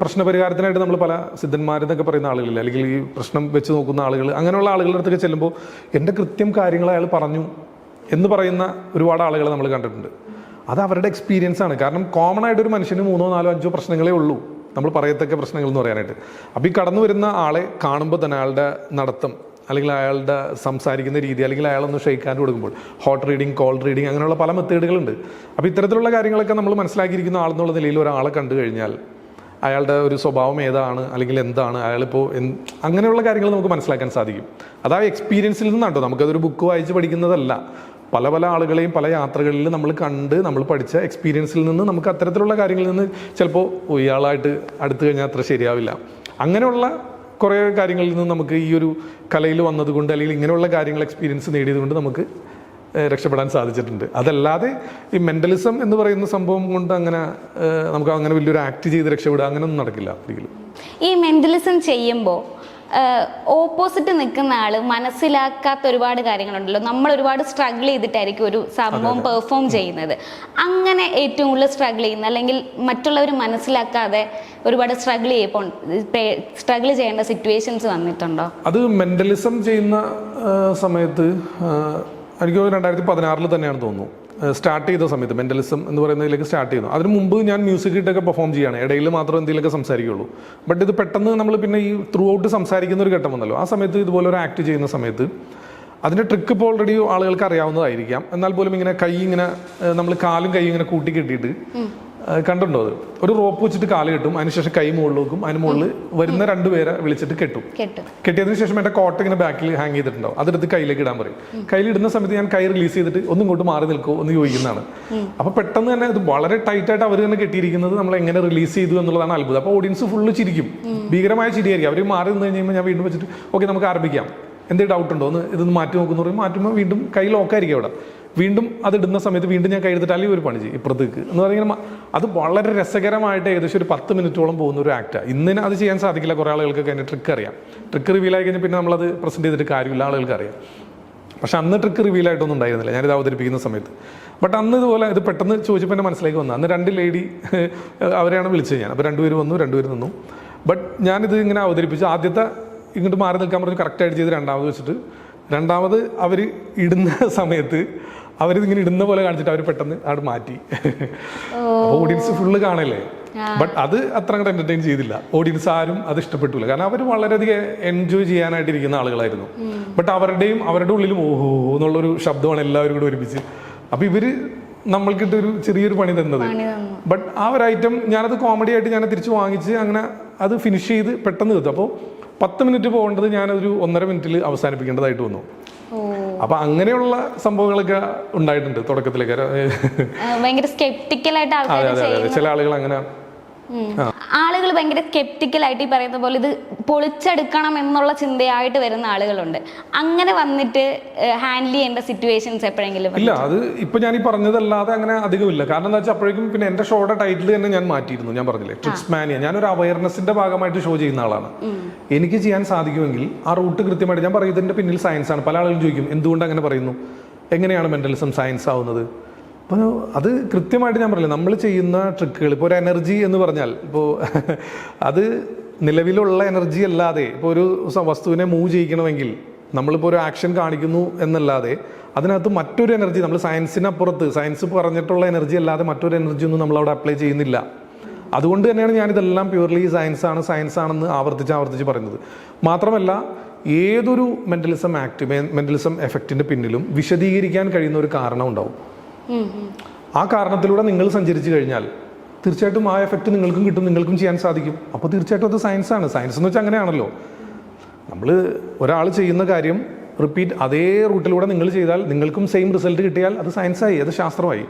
പ്രശ്നപരിഹാരത്തിനായിട്ട് നമ്മൾ പല സിദ്ധന്മാരെന്നൊക്കെ പറയുന്ന ആളുകളില്ല, അല്ലെങ്കിൽ ഈ പ്രശ്നം വെച്ച് നോക്കുന്ന ആളുകൾ, അങ്ങനെയുള്ള ആളുകളുടെ അടുത്തൊക്കെ ചെല്ലുമ്പോൾ എൻ്റെ കൃത്യം കാര്യങ്ങൾ അയാൾ പറഞ്ഞു എന്ന് പറയുന്ന ഒരുപാട് ആളുകളെ നമ്മൾ കണ്ടിട്ടുണ്ട്. അത് അവരുടെ എക്സ്പീരിയൻസ് ആണ്. കാരണം കോമൺ ആയിട്ടൊരു മനുഷ്യന് 3, 4, 5 പ്രശ്നങ്ങളേ ഉള്ളൂ നമ്മൾ പറയത്തക്ക പ്രശ്നങ്ങൾ എന്ന് പറയാനായിട്ട്. അപ്പോൾ ഈ കടന്നു വരുന്ന ആളെ കാണുമ്പോൾ തന്നെ അയാളുടെ നടത്തം, അല്ലെങ്കിൽ അയാളുടെ സംസാരിക്കുന്ന രീതി, അല്ലെങ്കിൽ അയാളൊന്ന് ഷെയ്ക്ക് ഹാൻഡ് കൊടുക്കുമ്പോൾ ഹോട്ട് റീഡിങ്, കോൾഡ് റീഡിങ്, അങ്ങനെയുള്ള പല മെത്തേഡുകളുണ്ട്. അപ്പോൾ ഇത്തരത്തിലുള്ള കാര്യങ്ങളൊക്കെ നമ്മൾ മനസ്സിലാക്കിയിരിക്കുന്ന ആളെന്നുള്ള നിലയിൽ ഒരാളെ കണ്ടു കഴിഞ്ഞാൽ അയാളുടെ ഒരു സ്വഭാവം ഏതാണ്, അല്ലെങ്കിൽ എന്താണ് അയാളിപ്പോൾ അങ്ങനെയുള്ള കാര്യങ്ങൾ നമുക്ക് മനസ്സിലാക്കാൻ സാധിക്കും. അത് ആ എക്സ്പീരിയൻസിൽ നിന്നാണ് കേട്ടോ. നമുക്കതൊരു ബുക്ക് വായിച്ച് പഠിക്കുന്നതല്ല. പല ആളുകളെയും പല യാത്രകളിൽ നമ്മൾ കണ്ട് നമ്മൾ പഠിച്ച എക്സ്പീരിയൻസിൽ നിന്ന് നമുക്ക് അത്തരത്തിലുള്ള കാര്യങ്ങളിൽ നിന്ന് ചിലപ്പോൾ ഇയാളായിട്ട് അടുത്ത് കഴിഞ്ഞാൽ അത്ര ശരിയാവില്ല. അങ്ങനെയുള്ള കുറേ കാര്യങ്ങളിൽ നിന്ന് നമുക്ക് ഈ ഒരു കലയിൽ വന്നതുകൊണ്ട്, അല്ലെങ്കിൽ ഇങ്ങനെയുള്ള കാര്യങ്ങൾ എക്സ്പീരിയൻസ് നേടിയതുകൊണ്ട് നമുക്ക് രക്ഷപ്പെടാൻ സാധിച്ചിട്ടുണ്ട്. അതല്ലാതെ ഈ മെൻ്റലിസം എന്ന് പറയുന്ന സംഭവം കൊണ്ട് അങ്ങനെ നമുക്ക് അങ്ങനെ വലിയൊരു ആക്ട് ചെയ്ത് രക്ഷപ്പെടുക അങ്ങനെയൊന്നും നടക്കില്ല ഒരിക്കലും. ഈ മെൻ്റലിസം ചെയ്യുമ്പോൾ ഓപ്പോസിറ്റ് നിൽക്കുന്ന ആള് മനസ്സിലാക്കാത്ത ഒരുപാട് കാര്യങ്ങളുണ്ടല്ലോ. നമ്മൾ ഒരുപാട് സ്ട്രഗിൾ ചെയ്തിട്ടായിരിക്കും ഒരു സംഭവം പെർഫോം ചെയ്യുന്നത്. അങ്ങനെ ഏറ്റവും കൂടുതൽ സ്ട്രഗിൾ ചെയ്യുന്ന, അല്ലെങ്കിൽ മറ്റുള്ളവർ മനസ്സിലാക്കാതെ ഒരുപാട് സ്ട്രഗിൾ ചെയ്യേണ്ട സിറ്റുവേഷൻസ് വന്നിട്ടുണ്ടോ? അത് മെൻ്റലിസം ചെയ്യുന്ന സമയത്ത് എനിക്ക് 2016 തന്നെയാണ് തോന്നുന്നു സ്റ്റാർട്ട് ചെയ്ത സമയത്ത് മെൻ്റലിസം എന്ന് പറയുന്നതിലേക്ക് സ്റ്റാർട്ട് ചെയ്യുന്നു. അതിന് മുമ്പ് ഞാൻ മ്യൂസിക് ഇട്ടൊക്കെ പെർഫോം ചെയ്യുകയാണ്, ഇടയിൽ മാത്രം എന്തെങ്കിലുമൊക്കെ സംസാരിക്കുകയുള്ളൂ. ബട്ട് ഇത് പെട്ടെന്ന് നമ്മൾ പിന്നെ ഈ ത്രൂ ഔട്ട് സംസാരിക്കുന്ന ഒരു ഘട്ടം വന്നല്ലോ. ആ സമയത്ത് ഇതുപോലെ ഒരു ആക്ട് ചെയ്യുന്ന സമയത്ത് അതിൻ്റെ ട്രിക്ക് ഇപ്പോൾ ഓൾറെഡി ആളുകൾക്ക് അറിയാവുന്നതായിരിക്കാം. എന്നാൽ പോലും ഇങ്ങനെ കൈ ഇങ്ങനെ നമ്മൾ കാലും കൈ ഇങ്ങനെ കൂട്ടി കെട്ടിയിട്ട് കണ്ടിട്ടുണ്ടോ? അത് ഒരു റോപ്പ് വെച്ചിട്ട് കാല് കെട്ടും, അതിനുശേഷം കൈ മുകളിൽ വെക്കും, അതിന് മുകളിൽ വരുന്ന 2 പേരെ വിളിച്ചിട്ട് കെട്ടും. കെട്ടിയതിനു ശേഷം എൻ്റെ കോട്ട ഇങ്ങനെ ബാക്കിൽ ഹാങ് ചെയ്തിട്ടുണ്ടാവും, അതെടുത്ത് കയ്യിലേക്ക് ഇടാൻ പറയും. കയ്യിലിടുന്ന സമയത്ത് ഞാൻ കൈ റിലീസ് ചെയ്തിട്ട് ഒന്നും ഇങ്ങോട്ട് മാറി നിൽക്കുമോ എന്ന് ചോദിക്കുന്നതാണ്. അപ്പോൾ പെട്ടെന്ന് തന്നെ ഇത് വളരെ ടൈറ്റായിട്ട് അവർ തന്നെ കെട്ടിയിരിക്കുന്നത് നമ്മൾ എങ്ങനെ റിലീസ് ചെയ്തു എന്നുള്ളതാണ് അത്ഭുതം. അപ്പോൾ ഓഡിയൻസ് ഫുള്ള് ചിരിക്കും, ഭീകരമായ ചിരിയായിരിക്കും. അവർ മാറി നിന്ന് കഴിയുമ്പോൾ ഞാൻ വീണ്ടും വെച്ചിട്ട് ഓക്കെ നമുക്ക് ആരംഭിക്കാം, എന്തെങ്കിലും ഡൗട്ട് ഉണ്ടോ എന്ന് ഇതൊന്ന് മാറ്റി നോക്കുന്നു പറയും. മാറ്റുമ്പോൾ വീണ്ടും കൈ ലോക്കായിരിക്കും അവിടെ. വീണ്ടും അത് ഇടുന്ന സമയത്ത് വീണ്ടും ഞാൻ കൈ എടുത്തിട്ട് അല്ലെങ്കിൽ ഒരു പണി ചെയ്യും ഇപ്പുറത്തേക്ക് എന്ന് പറയുന്നത്. അത് വളരെ രസകരമായിട്ട് ഏകദേശം ഒരു 10 മിനിറ്റോളം പോകുന്ന ഒരു ആക്റ്റാണ്. ഇന്നിന് അത് ചെയ്യാൻ സാധിക്കില്ല. കുറേ ആളുകൾക്ക് അതിൻ്റെ ട്രിക്ക് അറിയാം. ട്രിക്ക് റിവീൽ ആയി കഴിഞ്ഞാൽ പിന്നെ നമ്മളത് പ്രസൻറ്റ് ചെയ്തിട്ട് കാര്യമില്ല, ആളുകൾക്ക് അറിയാം. പക്ഷെ അന്ന് ട്രിക്ക് റിവീൽ ആയിട്ടൊന്നും ഉണ്ടായിരുന്നില്ല ഞാനിത് അവതരിപ്പിക്കുന്ന സമയത്ത്. ബട്ട് അന്ന് ഇതുപോലെ ഇത് പെട്ടെന്ന് ചോദിച്ചപ്പോൾ എൻ്റെ മനസ്സിലേക്ക് വന്നു. അന്ന് 2 ലേഡി അവരെയാണ് വിളിച്ചത് ഞാൻ. അപ്പോൾ 2 പേര് വന്നു, 2 പേര് നിന്നു. ബട്ട് ഞാനിത് ഇങ്ങനെ അവതരിപ്പിച്ചു. ആദ്യത്തെ ഇങ്ങോട്ട് മാറി നിൽക്കാൻ പറഞ്ഞ് കറക്റ്റായിട്ട് ചെയ്ത് രണ്ടാമത് വെച്ചിട്ട്, രണ്ടാമത് അവർ ഇടുന്ന സമയത്ത് അവരിതിങ്ങനെ ഇടുന്ന പോലെ കാണിച്ചിട്ട് അവർ പെട്ടെന്ന് അവിടെ മാറ്റി. ഓഡിയൻസ് ഫുള്ള് കാണല്ലേ. ബട്ട് അത് അത്ര അങ്ങോട്ട് എൻ്റർടൈൻ ചെയ്തില്ല. ഓഡിയൻസ് ആരും അത് ഇഷ്ടപ്പെട്ടില്ല. കാരണം അവർ വളരെയധികം എൻജോയ് ചെയ്യാനായിട്ടിരിക്കുന്ന ആളുകളായിരുന്നു. ബട്ട് അവരുടെ ഉള്ളിലും ഓഹോ എന്നുള്ളൊരു ശബ്ദമാണ് എല്ലാവരും കൂടെ ഒരുമിച്ച്. അപ്പോൾ ഇവർ നമ്മൾക്കിട്ട് ഒരു ചെറിയൊരു പണി തന്നത്. ബട്ട് ആ ഒരു ഐറ്റം ഞാനത് കോമഡി ആയിട്ട് ഞാൻ തിരിച്ച് വാങ്ങിച്ച് അങ്ങനെ അത് ഫിനിഷ് ചെയ്ത് പെട്ടെന്ന് തീർത്തു. അപ്പോൾ 10 മിനിറ്റ് പോകേണ്ടത് ഞാനൊരു 1.5 മിനിറ്റിൽ അവസാനിപ്പിക്കേണ്ടതായിട്ട് വന്നു. അപ്പൊ അങ്ങനെയുള്ള സംഭവങ്ങളൊക്കെ ഉണ്ടായിട്ടുണ്ട് തുടക്കത്തിലേക്ക്. ഭയങ്കര സ്കെപ്റ്റിക്കലായിട്ട് ചില ആളുകൾ അങ്ങനെ ആളുകൾ ഭയങ്കര സ്കെപ്റ്റിക്കലായിട്ട് ഈ പറയുന്ന പോലെ ഇത് പൊളിച്ചെടുക്കണം എന്നുള്ള ചിന്തയായിട്ട് വരുന്ന ആളുകളുണ്ട്. അങ്ങനെ വന്നിട്ട് ഹാൻഡിൽ ചെയ്യേണ്ട സിറ്റുവേഷൻസ് എപ്പോഴെങ്കിലും? ഇല്ല, അത് ഇപ്പൊ ഞാൻ ഈ പറഞ്ഞതല്ലാതെ അങ്ങനെ അധികമില്ല. കാരണം എന്താ വെച്ചാൽ അപ്പോഴേക്കും പിന്നെ എന്റെ ഷോയുടെ ടൈറ്റിൽ തന്നെ ഞാൻ മാറ്റിയിരുന്നു. ഞാൻ പറഞ്ഞില്ലേ, ട്രിക്സ് മാനിയ. ഞാനൊരു അവയർനെസിന്റെ ഭാഗമായിട്ട് ഷോ ചെയ്യുന്ന ആളാണ്. എനിക്ക് ചെയ്യാൻ സാധിക്കുമെങ്കിൽ ആ റൂട്ട് കൃത്യമായിട്ട് ഞാൻ പറയുന്നതിന്റെ പിന്നിൽ സയൻസ് ആണ്. പല ആളുകളും ചോദിക്കും എന്തുകൊണ്ട് അങ്ങനെ പറയുന്നു, എങ്ങനെയാണ് മെന്റലിസം സയൻസ് ആവുന്നത്? അപ്പോൾ അത് കൃത്യമായിട്ട് ഞാൻ പറയില്ല. നമ്മൾ ചെയ്യുന്ന ട്രിക്കുകൾ, ഇപ്പോൾ ഒരു എനർജി എന്ന് പറഞ്ഞാൽ ഇപ്പോൾ അത് നിലവിലുള്ള എനർജി അല്ലാതെ, ഇപ്പോൾ ഒരു വസ്തുവിനെ മൂവ് ചെയ്യിക്കണമെങ്കിൽ നമ്മളിപ്പോൾ ഒരു ആക്ഷൻ കാണിക്കുന്നു എന്നല്ലാതെ അതിനകത്ത് മറ്റൊരു എനർജി, നമ്മൾ സയൻസിനപ്പുറത്ത്, സയൻസ് പറഞ്ഞിട്ടുള്ള എനർജി അല്ലാതെ മറ്റൊരു എനർജി ഒന്നും നമ്മളവിടെ അപ്ലൈ ചെയ്യുന്നില്ല. അതുകൊണ്ട് തന്നെയാണ് ഞാനിതെല്ലാം പ്യൂർലി സയൻസ് ആണെന്ന് ആവർത്തിച്ച് പറയുന്നത്. മാത്രമല്ല, ഏതൊരു മെന്റലിസം എഫക്റ്റിന്റെ പിന്നിലും വിശദീകരിക്കാൻ കഴിയുന്ന ഒരു കാരണം ഉണ്ടാവും. ആ കാരണത്തിലൂടെ നിങ്ങൾ സഞ്ചരിച്ചു കഴിഞ്ഞാൽ തീർച്ചയായിട്ടും ആ എഫക്റ്റ് നിങ്ങൾക്കും കിട്ടും, നിങ്ങൾക്കും ചെയ്യാൻ സാധിക്കും. അപ്പോൾ തീർച്ചയായിട്ടും അത് സയൻസാണ്. സയൻസ് എന്ന് വെച്ചാൽ അങ്ങനെയാണല്ലോ. നമ്മൾ ഒരാൾ ചെയ്യുന്ന കാര്യം റിപ്പീറ്റ് അതേ റൂട്ടിലൂടെ നിങ്ങൾ ചെയ്താൽ നിങ്ങൾക്കും സെയിം റിസൾട്ട് കിട്ടിയാൽ അത് സയൻസായി, അത് ശാസ്ത്രമായി.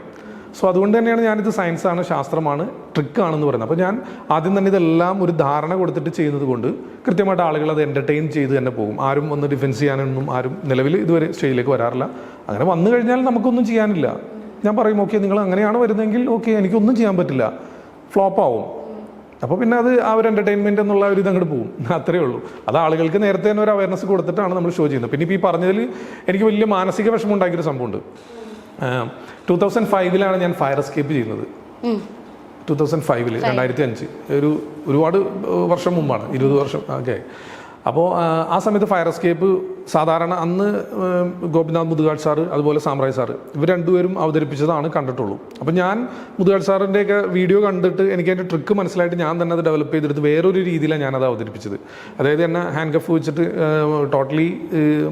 സോ അതുകൊണ്ട് തന്നെയാണ് ഞാനിത് സയൻസാണ്, ശാസ്ത്രമാണ്, ട്രിക്കാണെന്ന് പറയുന്നത്. അപ്പോൾ ഞാൻ ആദ്യം തന്നെ ഇതെല്ലാം ഒരു ധാരണ കൊടുത്തിട്ട് ചെയ്യുന്നത് കൊണ്ട് കൃത്യമായിട്ട് ആളുകൾ അത് എൻ്റർടൈൻ ചെയ്ത് തന്നെ പോകും. ആരും ഒന്ന് ഡിഫെൻസ് ചെയ്യാനൊന്നും ആരും നിലവിൽ ഇതുവരെ സ്റ്റേജിലേക്ക് വരാറില്ല. അങ്ങനെ വന്നു കഴിഞ്ഞാൽ നമുക്കൊന്നും ചെയ്യാനില്ല. ഞാൻ പറയും ഓക്കെ, നിങ്ങൾ അങ്ങനെയാണ് വരുന്നതെങ്കിൽ ഓക്കെ, എനിക്കൊന്നും ചെയ്യാൻ പറ്റില്ല, ഫ്ലോപ്പ് ആവും. അപ്പോൾ പിന്നെ അത് ആ ഒരു എൻ്റർടൈൻമെൻറ്റ് എന്നുള്ള ഒരു ഇതങ്ങോട്ട് പോകും. അത്രയേ ഉള്ളൂ. അത് ആളുകൾക്ക് നേരത്തെ തന്നെ ഒരു അവയർനെസ് കൊടുത്തിട്ടാണ് നമ്മൾ ഷോ ചെയ്യുന്നത്. പിന്നെ ഇപ്പോൾ ഈ പറഞ്ഞതിൽ എനിക്ക് വലിയ മാനസിക വിഷമം ഉണ്ടാക്കിയൊരു സംഭവമുണ്ട്. 2005 ഞാൻ ഫയർ എസ്കേപ്പ് ചെയ്യുന്നത്. 2005 2005 ഒരുപാട് വർഷം മുമ്പാണ്, 20 വർഷം ഓക്കെ. അപ്പോൾ ആ സമയത്ത് ഫയർ എസ്കേപ്പ് സാധാരണ അന്ന് ഗോപിനാഥ് മുതുകാട് സാറ് അതുപോലെ സാമ്രാജ് സാറ് ഇവർ രണ്ടുപേരും അവതരിപ്പിച്ചതാണ് കണ്ടിട്ടുള്ളൂ. അപ്പം ഞാൻ മുതുകാട് സാറിൻ്റെയൊക്കെ വീഡിയോ കണ്ടിട്ട് എനിക്ക് അതിൻ്റെ ട്രിക്ക് മനസ്സിലായിട്ട് ഞാൻ തന്നെ അത് ഡെവലപ്പ് ചെയ്തെടുത്ത് വേറൊരു രീതിയിലാണ് ഞാനത് അവതരിപ്പിച്ചത്. അതായത് എന്നെ ഹാൻഡ് കഫ് വെച്ചിട്ട് ടോട്ടലി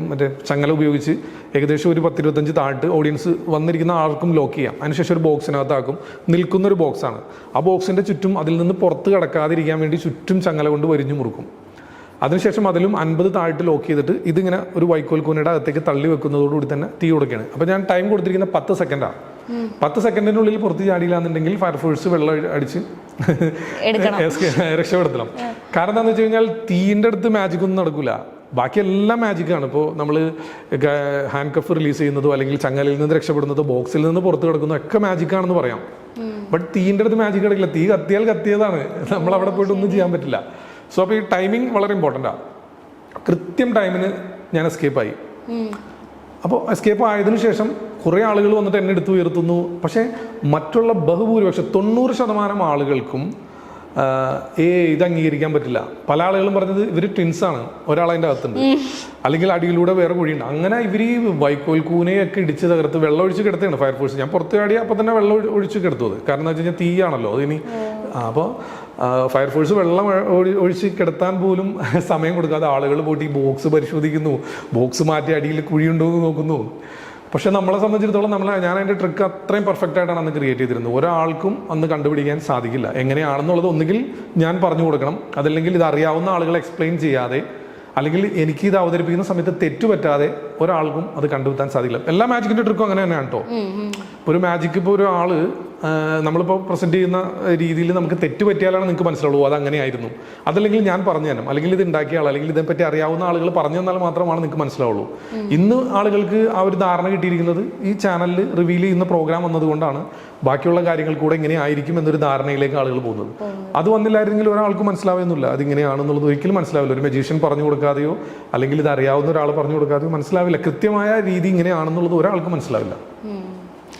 മറ്റേ ചങ്ങല ഉപയോഗിച്ച് ഏകദേശം ഒരു 10-25 താഴ്ത്ത് ഓഡിയൻസ് വന്നിരിക്കുന്ന ആർക്കും ലോക്ക് ചെയ്യാം. അതിനുശേഷം ഒരു ബോക്സിനകത്താക്കും. നിൽക്കുന്നൊരു ബോക്സാണ്. ആ ബോക്സിൻ്റെ ചുറ്റും അതിൽ നിന്ന് പുറത്ത് കടക്കാതിരിക്കാൻ വേണ്ടി ചുറ്റും ചങ്ങല കൊണ്ട് വരിഞ്ഞു മുറുക്കും. അതിനുശേഷം അതിലും 50 താഴ്ത്ത് ലോക്ക് ചെയ്തിട്ട് ഇതിങ്ങനെ ഒരു വൈക്കോൽ കൂനയുടെ അകത്തേക്ക് തള്ളി വെക്കുന്നതോടുകൂടി തന്നെ തീ കൊടുക്കുകയാണ്. അപ്പോൾ ഞാൻ ടൈം കൊടുത്തിരിക്കുന്ന 10 സെക്കൻഡാണ്. 10 സെക്കൻഡിനുള്ളിൽ പുറത്ത് ചാടിയില്ല എന്നുണ്ടെങ്കിൽ ഫയർഫോഴ്സ് വെള്ളം അടിച്ച് രക്ഷപ്പെടുത്തണം. കാരണം എന്താണെന്ന് വെച്ച് കഴിഞ്ഞാൽ തീയിൻ്റെ അടുത്ത് മാജിക് ഒന്നും നടക്കില്ല. ബാക്കി എല്ലാം മാജിക്കാണ്. ഇപ്പോൾ നമ്മൾ ഹാൻഡ് കഫ് റിലീസ് ചെയ്യുന്നതോ അല്ലെങ്കിൽ ചങ്ങലയിൽ നിന്ന് രക്ഷപ്പെടുന്നതോ ബോക്സിൽ നിന്ന് പുറത്ത് കിടക്കുന്നതോ ഒക്കെ മാജിക്കാണെന്ന് പറയാം. ബട്ട് തീയിൻ്റെ അടുത്ത് മാജിക് കിടക്കില്ല. തീ കത്തിയാൽ കത്തിയതാണ്, നമ്മൾ അവിടെ പോയിട്ട് ഒന്നും ചെയ്യാൻ പറ്റില്ല. സോ അപ്പോൾ ഈ ടൈമിങ് വളരെ ഇമ്പോർട്ടൻ്റാണ്. കൃത്യം ടൈമിന് ഞാൻ എസ്കേപ്പായി. അപ്പോൾ എസ്കേപ്പ് ആയതിനു ശേഷം കുറേ ആളുകൾ വന്നിട്ട് എന്നെ എടുത്തു ഉയർത്തുന്നു. പക്ഷേ മറ്റുള്ള ബഹുഭൂരിപക്ഷം 90% ആളുകൾക്കും ഇത് അംഗീകരിക്കാൻ പറ്റില്ല. പല ആളുകളും പറഞ്ഞത് ഇവർ ട്വിൻസാണ്, ഒരാളതിൻ്റെ അകത്തുണ്ട്, അല്ലെങ്കിൽ അടിയിലൂടെ വേറെ കുഴിയുണ്ട്. അങ്ങനെ ഇവർ ഈ വൈക്കോൽ കൂനയൊക്കെ ഇടിച്ച് തകർത്ത് വെള്ളം ഒഴിച്ച് കിടത്തുകയാണ് ഫയർഫോഴ്സ്. ഞാൻ പുറത്ത് ചാടി അപ്പോൾ തന്നെ വെള്ളം ഒഴിച്ച് കിടത്തു. അത് കാരണം എന്താ വെച്ച് കഴിഞ്ഞാൽ തീയാണല്ലോ അതിനി. അപ്പോൾ ഫയർഫോഴ്സ് വെള്ളം ഒഴിച്ച് കിടത്താൻ പോലും സമയം കൊടുക്കാതെ ആളുകൾ പോയിട്ട് ഈ ബോക്സ് പരിശോധിക്കുന്നു, ബോക്സ് മാറ്റി അടിയിൽ കുഴിയുണ്ടോ എന്ന് നോക്കുന്നു. പക്ഷെ നമ്മളെ സംബന്ധിച്ചിടത്തോളം ഞാൻ അതിൻ്റെ ട്രിക്ക് അത്രയും പെർഫെക്റ്റ് ആയിട്ടാണ് അന്ന് ക്രിയേറ്റ് ചെയ്തിരുന്നത്. ഒരാൾക്കും അന്ന് കണ്ടുപിടിക്കാൻ സാധിക്കില്ല എങ്ങനെയാണെന്നുള്ളത്. ഒന്നുകിൽ ഞാൻ പറഞ്ഞു കൊടുക്കണം, അതല്ലെങ്കിൽ ഇത് അറിയാവുന്ന ആളുകൾ എക്സ്പ്ലെയിൻ ചെയ്യാതെ, അല്ലെങ്കിൽ എനിക്ക് ഇത് അവതരിപ്പിക്കുന്ന സമയത്ത് തെറ്റുപറ്റാതെ ഒരാൾക്കും അത് കണ്ടുപിടിക്കാൻ സാധിക്കില്ല. എല്ലാ മാജിക്കിൻ്റെ ട്രിക്കും അങ്ങനെ തന്നെയാണ് കേട്ടോ. ഇപ്പോൾ ഒരു മാജിക്ക് ഇപ്പോൾ ഒരു ആള് നമ്മളിപ്പോൾ പ്രസൻറ്റ് ചെയ്യുന്ന രീതിയിൽ നമുക്ക് തെറ്റ് പറ്റിയാലാണ് നിങ്ങൾക്ക് മനസ്സിലാവുള്ളൂ അത് അങ്ങനെയായിരുന്നു. അതല്ലെങ്കിൽ ഞാൻ പറഞ്ഞു തരണം, അല്ലെങ്കിൽ ഇത് ഉണ്ടാക്കിയ ആൾ, അല്ലെങ്കിൽ ഇതിനെപ്പറ്റി അറിയാവുന്ന ആളുകൾ പറഞ്ഞു തന്നാൽ മാത്രമാണ് നിങ്ങൾക്ക് മനസ്സിലാവുള്ളൂ. ഇന്ന് ആളുകൾക്ക് ആ ഒരു ധാരണ കിട്ടിയിരിക്കുന്നത് ഈ ചാനലിൽ റിവീൽ ചെയ്യുന്ന പ്രോഗ്രാം വന്നതുകൊണ്ടാണ്. ബാക്കിയുള്ള കാര്യങ്ങൾ കൂടെ ഇങ്ങനെ ആയിരിക്കും എന്നൊരു ധാരണയിലേക്ക് ആളുകൾ പോകുന്നത്. അത് വന്നില്ലായിരുന്നെങ്കിൽ ഒരാൾക്ക് മനസ്സിലാവുന്നില്ല അതിങ്ങനെയാണെന്നുള്ളത്. ഒരിക്കലും മനസ്സിലാവില്ല. ഒരു മജീഷ്യൻ പറഞ്ഞു കൊടുക്കാതെയോ അല്ലെങ്കിൽ ഇത് അറിയാവുന്ന ഒരാൾ പറഞ്ഞു കൊടുക്കാതെയോ മനസ്സിലാവില്ല. കൃത്യമായ രീതി ഇങ്ങനെയാണെന്നുള്ളത് ഒരാൾക്ക് മനസ്സിലാവില്ല.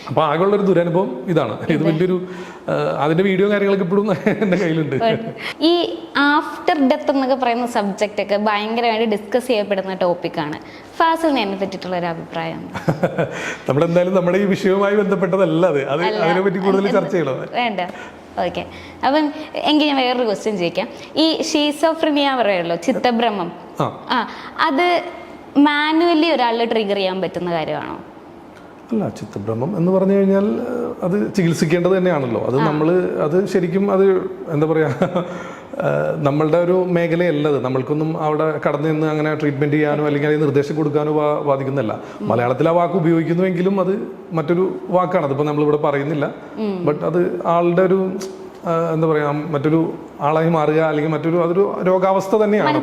അപ്പൊ ആകെയുള്ളൊരു ദുരനുഭവം ഇതാണ്. ഇത് വലിയൊരു അതിന്റെ വീഡിയോ കാര്യങ്ങളൊക്കെ ഇപ്പോഴും എന്റെ കയ്യിലുണ്ട്. ഈ ആഫ്റ്റർ ഡെത്ത് എന്നൊക്കെ പറയുന്ന സബ്ജക്റ്റ് ഒക്കെ ഭയങ്കരമായിട്ട് ഡിസ്കസ് ചെയ്യപ്പെടുന്ന ടോപ്പിക്കാണ്. ഫാസിലിന് എന്നെ പറ്റിയിട്ടുള്ള ഒരു അഭിപ്രായം? നമ്മളെന്തായാലും നമ്മുടെ ഈ വിഷയവുമായി ബന്ധപ്പെട്ടതല്ല അത്. അതിനെ പറ്റി കൂടുതൽ ചർച്ച ചെയ്യണം. വേണ്ട, ഓക്കെ. അപ്പം എങ്കിൽ ഞാൻ വേറൊരു ക്വസ്റ്റ്യൻ ചോദിക്കാം. ഈ ഷീസോഫ്രീനിയ പറയുമല്ലോ, ചിത്തഭ്രമം, അത് മാനുവലി ഒരാളിൽ ട്രിഗർ ചെയ്യാൻ പറ്റുന്ന കാര്യമാണോ? അല്ല, ചിത്തഭ്രമം എന്ന് പറഞ്ഞു കഴിഞ്ഞാൽ അത് ചികിത്സിക്കേണ്ടത് തന്നെയാണല്ലോ. അത് ശരിക്കും അത് എന്താ പറയുക, നമ്മളുടെ ഒരു മേഖലയല്ലത്. നമ്മൾക്കൊന്നും അവിടെ കടന്നു നിന്ന് അങ്ങനെ ട്രീറ്റ്മെൻറ്റ് ചെയ്യാനോ അല്ലെങ്കിൽ അതിന് നിർദ്ദേശം കൊടുക്കാനോ ബാധിക്കുന്നില്ല. മലയാളത്തിൽ ആ വാക്ക് ഉപയോഗിക്കുന്നുവെങ്കിലും അത് മറ്റൊരു വാക്കാണ്. അതിപ്പോൾ നമ്മളിവിടെ പറയുന്നില്ല. ബട്ട് അത് ആളുടെ ഒരു എന്താ പറയുക, മറ്റൊരു ആളായി മാറുക, അല്ലെങ്കിൽ അതൊരു രോഗാവസ്ഥ തന്നെയാണ്.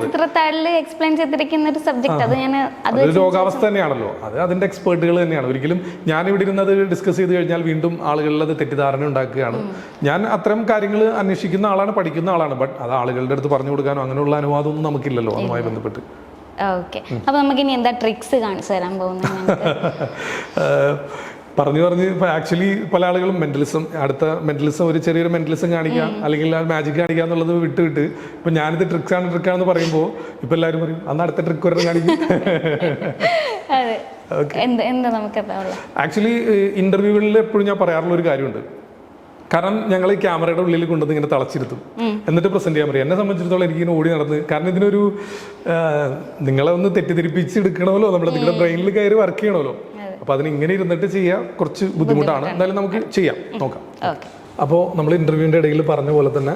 എക്സ്പ്ലെയിൻ ചെയ്തിരിക്കുന്ന ഒരു സബ്ജക്ട് അതൊരു രോഗാവസ്ഥ തന്നെയാണല്ലോ. അത് അതിന്റെ എക്സ്പേർട്ടുകൾ തന്നെയാണ്. ഒരിക്കലും ഞാൻ ഇവിടെ ഇരുന്നത് ഡിസ്കസ് ചെയ്ത് കഴിഞ്ഞാൽ വീണ്ടും ആളുകളിൽ അത് തെറ്റിദ്ധാരണ ഉണ്ടാക്കുകയാണ്. ഞാൻ അത്തരം കാര്യങ്ങൾ അന്വേഷിക്കുന്ന ആളാണ്, പഠിക്കുന്ന ആളാണ്. ബട്ട് അത് ആളുകളുടെ അടുത്ത് പറഞ്ഞു കൊടുക്കാനോ അങ്ങനെയുള്ള അനുവാദമൊന്നും നമുക്കില്ലല്ലോ അതുമായി ബന്ധപ്പെട്ട്. ഓക്കെ, അപ്പൊ നമുക്ക് ഇനി എന്താ ട്രിക്സ് കാണിച്ചു തരാൻ പോകുന്നത്? പറഞ്ഞ് ഇപ്പൊ ആക്ച്വലി പല ആളുകളും അടുത്ത മെന്റലിസം ഒരു ചെറിയൊരു മെന്റലിസം കാണിക്കുക അല്ലെങ്കിൽ ആ മാജിക് കാണിക്കുക എന്നുള്ളത് വിട്ട് ഇപ്പൊ ഞാനിത് ട്രിക്കാണെന്ന് പറയുമ്പോൾ ഇപ്പൊ എല്ലാവരും പറയും അന്ന് അടുത്ത ട്രിക്ക് വരെ കാണിക്കും. ആക്ച്വലി ഇന്റർവ്യൂകളിൽ എപ്പോഴും ഞാൻ പറയാറുള്ള ഒരു കാര്യമുണ്ട്. കാരണം ഞങ്ങൾ ഈ ക്യാമറയുടെ ഉള്ളിൽ കൊണ്ടുവന്ന് ഇങ്ങനെ തളച്ചിരുത്തും, എന്നിട്ട് പ്രസന്റ് ചെയ്യാൻ പറയും. എന്നെ സംബന്ധിച്ചിടത്തോളം എനിക്കിങ്ങനെ ഓടി നടന്ന്, കാരണം ഇതിനൊരു നിങ്ങളെ ഒന്ന് തെറ്റിദ്ധരിപ്പിച്ചെടുക്കണമല്ലോ, നിങ്ങളുടെ ബ്രെയിനിൽ കയറി വർക്ക് ചെയ്യണമല്ലോ. അപ്പൊ അതിന് ഇങ്ങനെ ഇരുന്നിട്ട് ചെയ്യാൻ കുറച്ച് ബുദ്ധിമുട്ടാണ്. എന്തായാലും നമുക്ക് നോക്കാം. അപ്പോൾ നമ്മൾ ഇന്റർവ്യൂവിന്റെ ഇടയിൽ പറഞ്ഞ പോലെ തന്നെ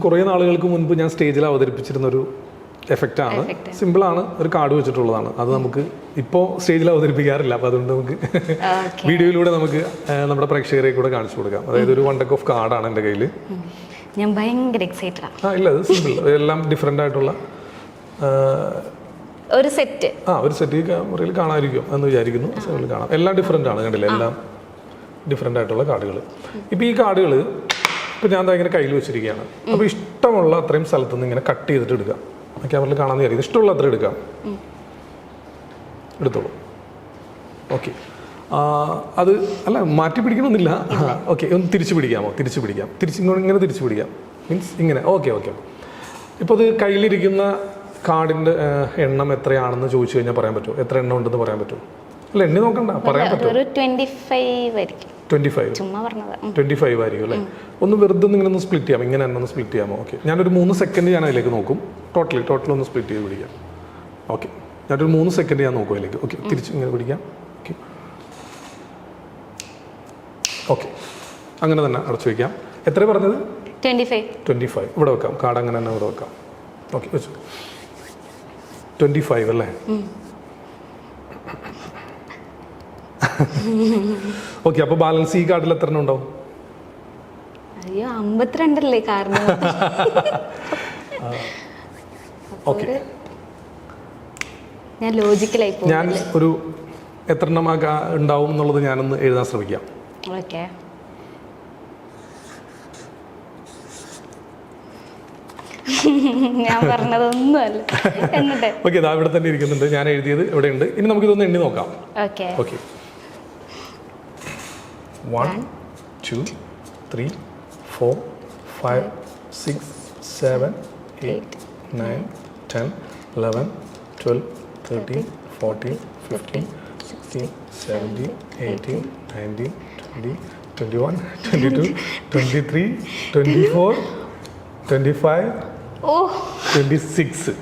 കുറേ നാളുകൾക്ക് മുൻപ് ഞാൻ സ്റ്റേജിൽ അവതരിപ്പിച്ചിരുന്ന ഒരു എഫക്റ്റ് ആണ്. സിമ്പിളാണ്, ഒരു കാർഡ് വെച്ചിട്ടുള്ളതാണ്. അത് നമുക്ക് ഇപ്പോൾ സ്റ്റേജിൽ അവതരിപ്പിക്കാറില്ല. അപ്പോൾ അതുകൊണ്ട് നമുക്ക് വീഡിയോയിലൂടെ നമുക്ക് നമ്മുടെ പ്രേക്ഷകരെ കൂടെ കാണിച്ചു കൊടുക്കാം. അതായത് ഒരു 1 deck ഓഫ് കാർഡാണ് എൻ്റെ കയ്യിൽ. ഞാൻ ഭയങ്കര എക്സൈറ്റഡ് ആണ്. ഇല്ല, അത് സിമ്പിൾ, എല്ലാം ഡിഫറെൻ്റ് ആയിട്ടുള്ള ഒരു സെറ്റ് ക്യാമറയിൽ കാണാതിരിക്കും എന്ന് വിചാരിക്കുന്നു. കാണാം, എല്ലാം ഡിഫറെൻ്റ് ആണ്, കണ്ടില്ല, എല്ലാം ഡിഫറെൻ്റ് ആയിട്ടുള്ള കാർഡുകൾ. ഇപ്പോൾ ഈ കാർഡുകൾ ഇപ്പോൾ ഞാൻ ഇങ്ങനെ കയ്യിൽ വെച്ചിരിക്കുകയാണ്. അപ്പോൾ ഇഷ്ടമുള്ള അത്രയും സ്ഥലത്തുനിന്ന് ഇങ്ങനെ കട്ട് ചെയ്തിട്ട് എടുക്കാം. ക്യാമറയിൽ കാണാമെന്ന് വിചാരിക്കും. ഇഷ്ടമുള്ള അത്ര എടുക്കാം, എടുത്തോളൂ. ഓക്കെ, അത് അല്ല മാറ്റി പിടിക്കണമെന്നില്ല. ഓക്കെ, ഒന്ന് തിരിച്ചു പിടിക്കാമോ? ഇങ്ങനെ തിരിച്ചു പിടിക്കാം, മീൻസ് ഇങ്ങനെ. ഓക്കെ. ഇപ്പോൾ അത് കയ്യിലിരിക്കുന്ന കാർഡിൻ്റെ എണ്ണം എത്രയാണെന്ന് ചോദിച്ചു കഴിഞ്ഞാൽ പറയാൻ പറ്റുമോ? എത്ര എണ്ണം ഉണ്ടെന്ന് പറയാൻ പറ്റുമോ? അല്ല, എണ്ണി നോക്കണ്ട, പറയാൻ പറ്റുമോ? 25 ആയിരിക്കും അല്ലേ? ഒന്ന് വെറുതെ ഇങ്ങനെ ഒന്ന് സ്പ്ലിറ്റ് ചെയ്യാം, ഇങ്ങനെ തന്നെ ഒന്ന് സ്പ്ലിറ്റ് ചെയ്യാമോ? ഓക്കെ, ഞാനൊരു 3 സെക്കൻഡ് ഞാൻ അതിലേക്ക് നോക്കും. ടോട്ടൽ ഒന്ന് സ്പ്ലിറ്റ് ചെയ്ത് പിടിക്കാം. ഓക്കെ, ഞാനൊരു 3 സെക്കൻഡ് ഞാൻ നോക്കും അതിലേക്ക്. ഓക്കെ, തിരിച്ച് ഇങ്ങനെ പിടിക്കാം. ഓക്കെ, അങ്ങനെ തന്നെ അടച്ചു വയ്ക്കാം. എത്ര പറഞ്ഞത്? 25. ഇവിടെ വെക്കാം, കാർഡ് അങ്ങനെ തന്നെ ഇവിടെ വെക്കാം. ഓക്കെ, വെച്ചു. 25 അല്ലേ? ഓക്കെ, അപ്പോൾ ബാലൻസ് ഈ കാർഡിൽ എത്ര ഉണ്ടാവും? അയ്യോ, 52 അല്ലേ കാർഡ്? ഓക്കെ, ഞാൻ ലോജിക്കലായി പോകും. ഞാൻ ഒരു എത്ര എണ്ണം ഉണ്ടാവും എന്നുള്ളത് ഞാനൊന്ന് എഴുതാൻ ശ്രമിക്കാം. ഓക്കെ, ഞാൻ പറഞ്ഞതൊന്നുമല്ല. എന്നിട്ട് ഓക്കെ, ഇതാ ഇവിടെ തന്നെ ഇരിക്കുന്നുണ്ട്, ഞാൻ എഴുതിയത് ഇവിടെ ഉണ്ട്. ഇനി നമുക്കിതൊന്ന് എണ്ണി നോക്കാം. ഓക്കെ, 1 2 3 4 5 6 7 8 9 10 11 12 13 14 15 16 17 18 19 20 21 22 23 24 25 26.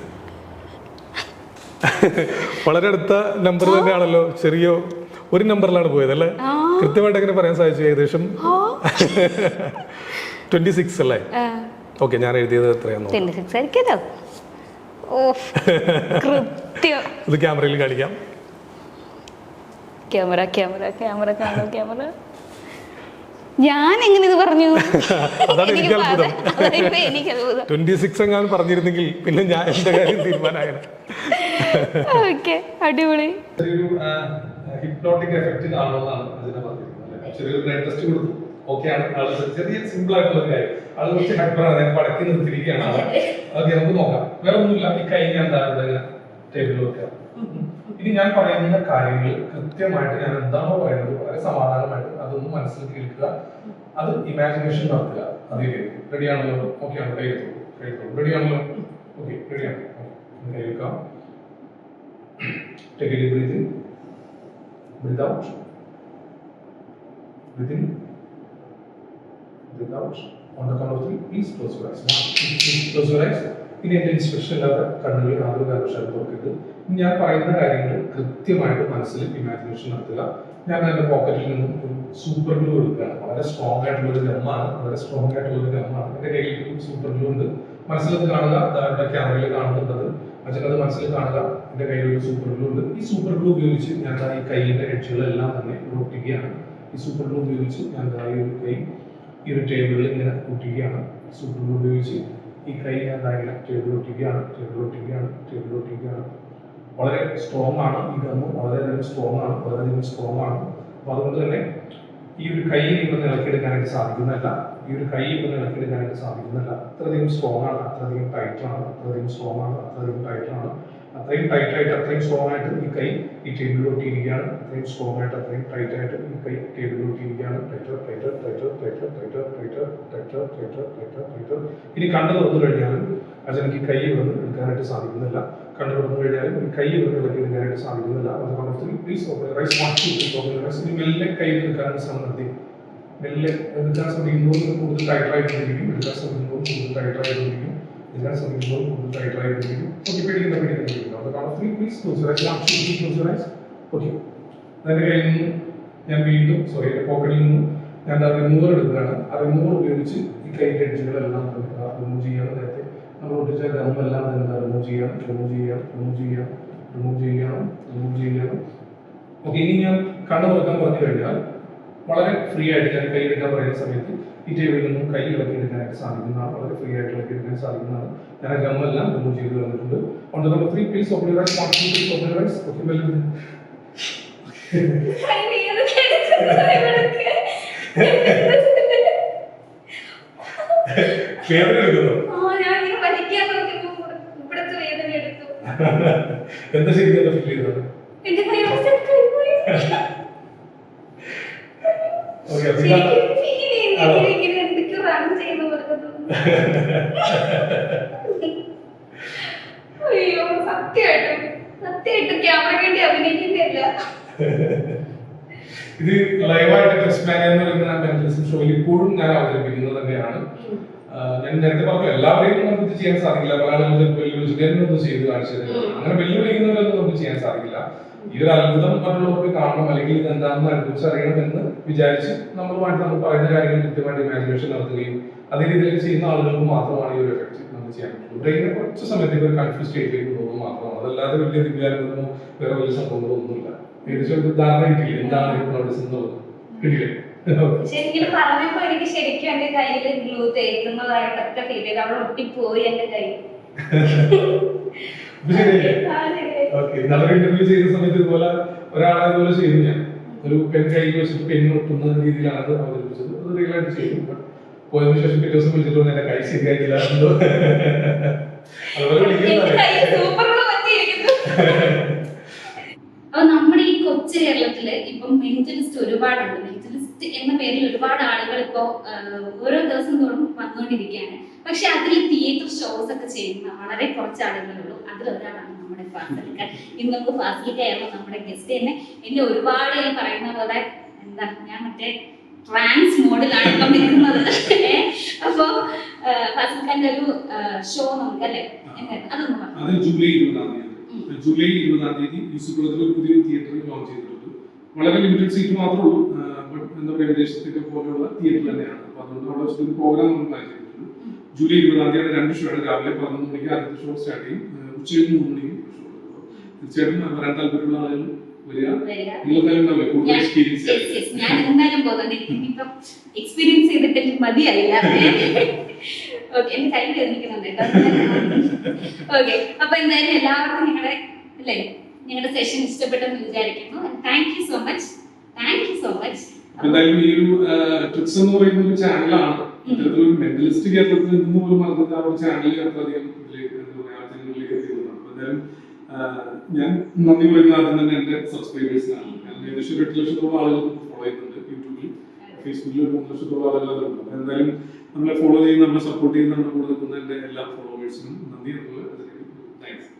വളരെ അടുത്ത നമ്പർ തന്നെയാണല്ലോ. ചെറിയ ഒരു നമ്പറിലാണ് പോയത് അല്ലേ? കൃത്യമായിട്ട് എങ്ങനെ പറയാൻ സാധിച്ചു? ഏകദേശം 26 അല്ലേ? ഓക്കെ, ഞാൻ എഴുതിയത് എത്രയാണെന്ന് ഇത് ക്യാമറയിൽ കാണിക്കാം. ക്യാമറ ഞാൻ എങ്ങനെ ഇത് പറഞ്ഞു? അതാണ് എനിക്ക് അത്ഭുതം. 26 എങ്ങാനും പറഞ്ഞിരുന്നെങ്കിൽ പിന്നെ ഞാൻ എന്റെ കാര്യം തീരുമാനമായിരുന്നു. ഓക്കെ, അടിപൊളി. ഹിപ്നോട്ടിക് എഫക്റ്റ് കാണുന്നതാണ് ഇതിനെ പറഞ്ഞിരിക്കുന്നത്. ചെറിയൊരു ബ്ലഡ് ടെസ്റ്റ് കൊടുത്തു. ഓക്കെയാണ്, ചെറിയ സിമ്പിൾ ആയിട്ടുള്ള ഒരു കാര്യം. അത് കുറച്ച് ഹൈപ്പറാണ്, പടക്കി നിർത്തിയിരിക്കുകയാണ്. ഓക്കെ, നമുക്ക് നോക്കാം. വേറെ ഒന്നുമില്ല, ഈ കൈ ഞാൻ ടേബിളിൽ വെക്കാം. ഇനി ഞാൻ പറയുന്ന കാര്യങ്ങൾ കൃത്യമായിട്ട് ഞാൻ എന്താണോ പറയുന്നത് വളരെ സമാധാനമായിട്ട് അതൊന്ന് മനസ്സിൽ കേൾക്കുക. അത് ഇമാജിനേഷൻ നടത്തുക. റെഡിയാണല്ലോ? ഓക്കെ ആണ്, കൈ റെഡിയാണല്ലോ? ഓക്കെ, റെഡിയാണ്. കൈ വെക്കാം. Take a deep breath in, breathe out, breathe in, breathe out. On the count of 3, please close your eyes. 1, 2, 3, close your eyes. ഇനി എൻ്റെ ഇൻസ്ട്രക്ഷൻ ഇല്ലാതെ കണ്ണുകളിൽ യാതൊരു കാരണവശാലും തുറക്കരുത്. ഞാൻ പറയുന്ന കാര്യങ്ങൾ കൃത്യമായിട്ട് മനസ്സിൽ ഇമാജിനേഷൻ നടത്തുക. ഞാൻ എൻ്റെ പോക്കറ്റിൽ നിന്നും ഒരു സൂപ്പർ ഗ്ലൂ എടുക്കുകയാണ്. വളരെ സ്ട്രോങ് ആയിട്ടുള്ള ഒരു ഗമ്മാണ്. എൻ്റെ കയ്യിൽ ഒരു സൂപ്പർ ഗ്ലൂ ഉണ്ട്. മനസ്സിലത് കാണുക. ഇവിടെ ക്യാമറയിൽ കാണുന്നുണ്ടത്. അച്ഛനത് മനസ്സിൽ കാണുക. എൻ്റെ കയ്യിൽ ഒരു സൂപ്പർ ഗ്ലൂ ഉണ്ട്. ഈ സൂപ്പർ ഗ്ലൂ ഉപയോഗിച്ച് ഞാൻ ഈ കൈയിൻ്റെ എഡ്ജുകളെല്ലാം തന്നെ ഒട്ടിക്കുകയാണ്. ഈ സൂപ്പർ ഗ്ലൂ ഉപയോഗിച്ച് ഞാൻ ഈ ഒരു കൈ ഈ ഒരു ടേബിളിൽ ഇങ്ങനെ ഒട്ടിക്കുകയാണ്. സൂപ്പർ ഗ്ലൂ ഉപയോഗിച്ച് ഈ കൈ ഞാൻ ഇങ്ങനെ ടേബിൾ ഒട്ടിക്കുകയാണ്. വളരെ സ്ട്രോങ് ആണ് ഈ ഗമ്മ്, വളരെയധികം സ്ട്രോങ് ആണ്. അപ്പോൾ അതുകൊണ്ട് തന്നെ ഈ ഒരു കൈ ഇവിടെ ഇളക്കിയെടുക്കാനായിട്ട് സാധിക്കുന്നതല്ല. അത്രയധികം സ്ട്രോങ് ആണ്, അത്രയധികം ടൈറ്റ് ആണ്. അത്രയും ടൈറ്റ് ആയിട്ട് അത്രയും സ്ട്രോങ് ആയിട്ട് ഈ കൈ ഈ ടേബിളിൽ ഒട്ടിയിരിക്കുകയാണ്. ഇനി കണ്ണ് തുറന്നു കഴിഞ്ഞാലും അത് എനിക്ക് കൈ ഇവിടെ നിന്ന് എടുക്കാനായിട്ട് സാധിക്കുന്നില്ല. അതുകൊണ്ട് പ്ലീസ് ഇനി മെല്ലെ കൈ എടുക്കാനായിട്ട് ശ്രമം നടത്തി. മെല്ലെ എടുക്കാൻ ശ്രമിക്കുമ്പോൾ കൂടുതൽ ടൈറ്റായിക്കൊണ്ടിരിക്കും. ഓക്കെ, പേടിക്കുന്നില്ല. Please close your eyes. Okay, അതിൻ്റെ കയ്യിൽ നിന്ന് ഞാൻ വീണ്ടും പോക്കറ്റിൽ നിന്നും ഞാൻ റിമൂവർ എടുക്കുകയാണ്. ആ റിമൂവർ ഉപയോഗിച്ച് ഈ കൈയുടെ എഡ്ജുകളെല്ലാം റിമൂവ് ചെയ്യണം. നേരത്തെ നമ്മൾ ഒട്ടിച്ച ഗമ്മെല്ലാം തന്നെ റിമൂവ് ചെയ്യണം. ഓക്കെ, ഇനി ഞാൻ കണ്ണ് തുറക്കാൻ പറഞ്ഞു കഴിഞ്ഞാൽ വളരെ ഫ്രീ ആയിട്ട് ഞാൻ കൈ എടുക്കാൻ പറയുന്ന സമയത്ത് ഈ ടേബിളിൽ നിന്നും കൈ ഇളക്കി എടുക്കാനായിട്ട് സാധിക്കുന്നതാണ്. വളരെ ഫ്രീ ആയിട്ട് ഇളക്കി എടുക്കാൻ സാധിക്കുന്നതാണ്. ഞാൻ ആ ഗമ്മെല്ലാം റിമൂവ് ചെയ്ത് വന്നിട്ടുണ്ട്. On the number 3, please open your eyes. 1, 2, 3, open your eyes. Okay, well. വേദന എടുക്കുന്നു. എന്താ ശരിക്കും ഫീൽ ചെയ്തത്? അയ്യോ, സത്യമായിട്ടും ക്യാമറ വേണ്ടി അഭിനയിക്കുന്നില്ല. ഇത് ലൈവായിട്ട് ക്രിസ്മാൻ എന്ന് പറയുന്ന മെന്റലിസം ഷോയിൽ ഇപ്പോഴും ഞാൻ അവതരിപ്പിക്കുന്നത് തന്നെയാണ്. ഞാൻ നേരത്തെ പറഞ്ഞു, എല്ലാവരെയും നമുക്ക് ചെയ്യാൻ സാധിക്കില്ല. പല ആളുകൾ വെല്ലുവിളിച്ചിട്ട് ചെയ്ത് കാണിച്ചത് അങ്ങനെ വെല്ലുവിളിക്കുന്നവരൊന്നും നമുക്ക് ചെയ്യാൻ സാധിക്കില്ല. ഈ ഒരു അത്ഭുതം മറ്റുള്ളവർക്ക് കാണണം, അല്ലെങ്കിൽ ഇത് എന്താണെന്ന് അനുഭവിച്ച് അറിയണമെന്ന് വിചാരിച്ച് നമ്മൾ പറയുന്ന കാര്യങ്ങൾ കൃത്യമായിട്ട് ഇമാജിനേഷൻ നടത്തുകയും അതേ രീതിയിൽ ചെയ്യുന്ന ആളുകൾക്ക് മാത്രമാണ് ഈ ഒരു എഫക്ട് നമുക്ക് ചെയ്യാൻ പറ്റുള്ളൂ. ബ്രെയിനെ കുറച്ച് സമയത്തേക്ക് ഒരു കൺഫ്യൂസ് സ്റ്റേറ്റിലേക്ക് പോകുന്നത് മാത്രമാണ്. അതല്ലാതെ വലിയ ദിവ്യാനുഭവമോ വേറെ വലിയ സംഭവങ്ങളോ ഒന്നുമില്ല. ഏകദേശം ഒരു ധാരണ കിട്ടിയില്ല എന്താണ് ഹിപ്നോട്ടിസം എന്നുള്ളത്. കിട്ടിയില്ലേ? ശരിക്കും പറഞ്ഞപ്പോ എനിക്ക് ശരിക്കും എന്റെ കയ്യിൽ ഗ്ലൂ തേക്കുന്നതായിട്ടൊക്കെ ഫീൽ ചെയ്ത് അവിടെ ഒട്ടിപ്പോയി എന്റെ കൈ. നമ്മൾ ഇന്റർവ്യൂ ചെയ്യുന്ന സമയത്ത് ഇതുപോലെ ഒരാളെ പോലെ ചെയ്തു. ഞാൻ ഒരു പെൻ കയ്യിൽ വെച്ചിട്ട് പെൻ ഒട്ടുന്ന രീതിയിലാണ് അത് അവതരിപ്പിച്ചത്. അത് റിയൽ ആയിട്ട് ചെയ്തു. പോയതിനു ശേഷം പിറ്റേ ദിവസം വിളിച്ചിട്ട് എന്റെ കൈ ശരിയാക്കില്ല. അതുപോലെ അപ്പൊ നമ്മുടെ ഈ കൊച്ചു കേരളത്തില് ഇപ്പം മെന്റലിസ്റ്റ് ഒരുപാടുണ്ട്. മെന്റലിസ്റ്റ് എന്ന പേരിൽ ഒരുപാട് ആളുകൾ ഇപ്പോ ഓരോ ദിവസം തോറും വന്നുകൊണ്ടിരിക്കുകയാണ്. പക്ഷെ അതിൽ തിയേറ്റർ ഷോസ് ഒക്കെ ചെയ്യുന്ന വളരെ കുറച്ച് ആളുകളുള്ളൂ. അതിലൊരാളാണ് നമ്മുടെ ഫാസിലിക്ക. ഇന്ന് നമുക്ക് ഫാസിലിക്കയായിരുന്നു നമ്മുടെ ഗസ്റ്റ്. എന്നെ ഒരുപാട് പറയുന്ന പോലെ എന്താ, ഞാൻ മറ്റേ ട്രാൻസ് മോഡിലാണ് ഇപ്പൊ നിൽക്കുന്നത്. അപ്പൊ ഫാസിലിക്കന്റെ ഒരു ഷോ നമുക്കല്ലേ, അതൊന്നും പറഞ്ഞു. ജൂലൈ 20-ാം തീയതി യൂസുഫുള്ളതിൽ ഒരു പുതിയ തിയേറ്റർ ലോഞ്ച് ചെയ്തിട്ടുണ്ട്. വളരെ ലിമിറ്റഡ് സീറ്റ് മാത്രമേ ഉള്ളൂ. എന്താ പറയുക, വിദേശത്തൊക്കെ പോലെയുള്ള തിയേറ്റർ തന്നെയാണ്. അപ്പൊ അതുകൊണ്ട് അവിടെ വെച്ചിട്ട് പ്രോഗ്രാം നമ്മൾ പ്ലാൻ ചെയ്തിട്ടുണ്ട്. ജൂലൈ 20-ാം തീയതി 2 ഷോയാണ്. രാവിലെ 11 മണിക്ക് ആദ്യത്തെ ഷോ സ്റ്റാർട്ട് ചെയ്യും. ഉച്ചയിൽ 3 മണിക്ക് ഷോ. തീർച്ചയായിട്ടും വരാൻ താല്പര്യമുള്ള ആളുകൾ വരിക. നിങ്ങൾക്കാരുണ്ടാവില്ലേ കൂടുതൽ എക്സ്പീരിയൻസ്? ഞാൻ എന്തായാലും പോകുന്നുണ്ട്. എക്സ്പീരിയൻസ് ചെയ്തിട്ട് മതിയായില്ല. ഓക്കെ, എന്റെ കൈ വേദനിക്കുന്നുണ്ട് കേട്ടോ. ഓക്കെ, അപ്പൊ എന്തായാലും എല്ലാവർക്കും ഞങ്ങളുടെ സെഷൻ ഇഷ്ടപ്പെട്ടെന്ന് വിചാരിക്കുന്നു. Thank you so much. എന്തായാലും ഈ ഒരു ട്രിക്സ് എന്ന് പറയുന്ന ഒരു ചാനലാണ്. ഇത്തരത്തിലൊരു മെന്റലിസ്റ്റ് കേരളത്തിൽ നിന്ന് പോലും പറഞ്ഞത് ആ ഒരു ചാനലിൽ അത്രയധികം ജനങ്ങളിലേക്ക് എത്തിയതാണ്. അപ്പൊ എന്തായാലും ഞാൻ നന്ദി പറയുന്ന ആദ്യം തന്നെ എന്റെ സബ്സ്ക്രൈബേഴ്സിനാണ്. ഞാൻ ഏകദേശം 8 ലക്ഷത്തോളം ആളുകൾ ഫോളോ ചെയ്യുന്നുണ്ട്. യൂട്യൂബിൽ, ഫേസ്ബുക്കിൽ 3 ലക്ഷത്തോളം ആളുകളുണ്ട്. എന്തായാലും നമ്മളെ ഫോളോ ചെയ്യുന്ന, നമ്മളെ സപ്പോർട്ട് ചെയ്യുന്ന, നമ്മുടെ കൂടെ നിൽക്കുന്ന എന്റെ എല്ലാ ഫോളോവേഴ്സിനും നന്ദി. അതുപോലെ താങ്ക്സ്.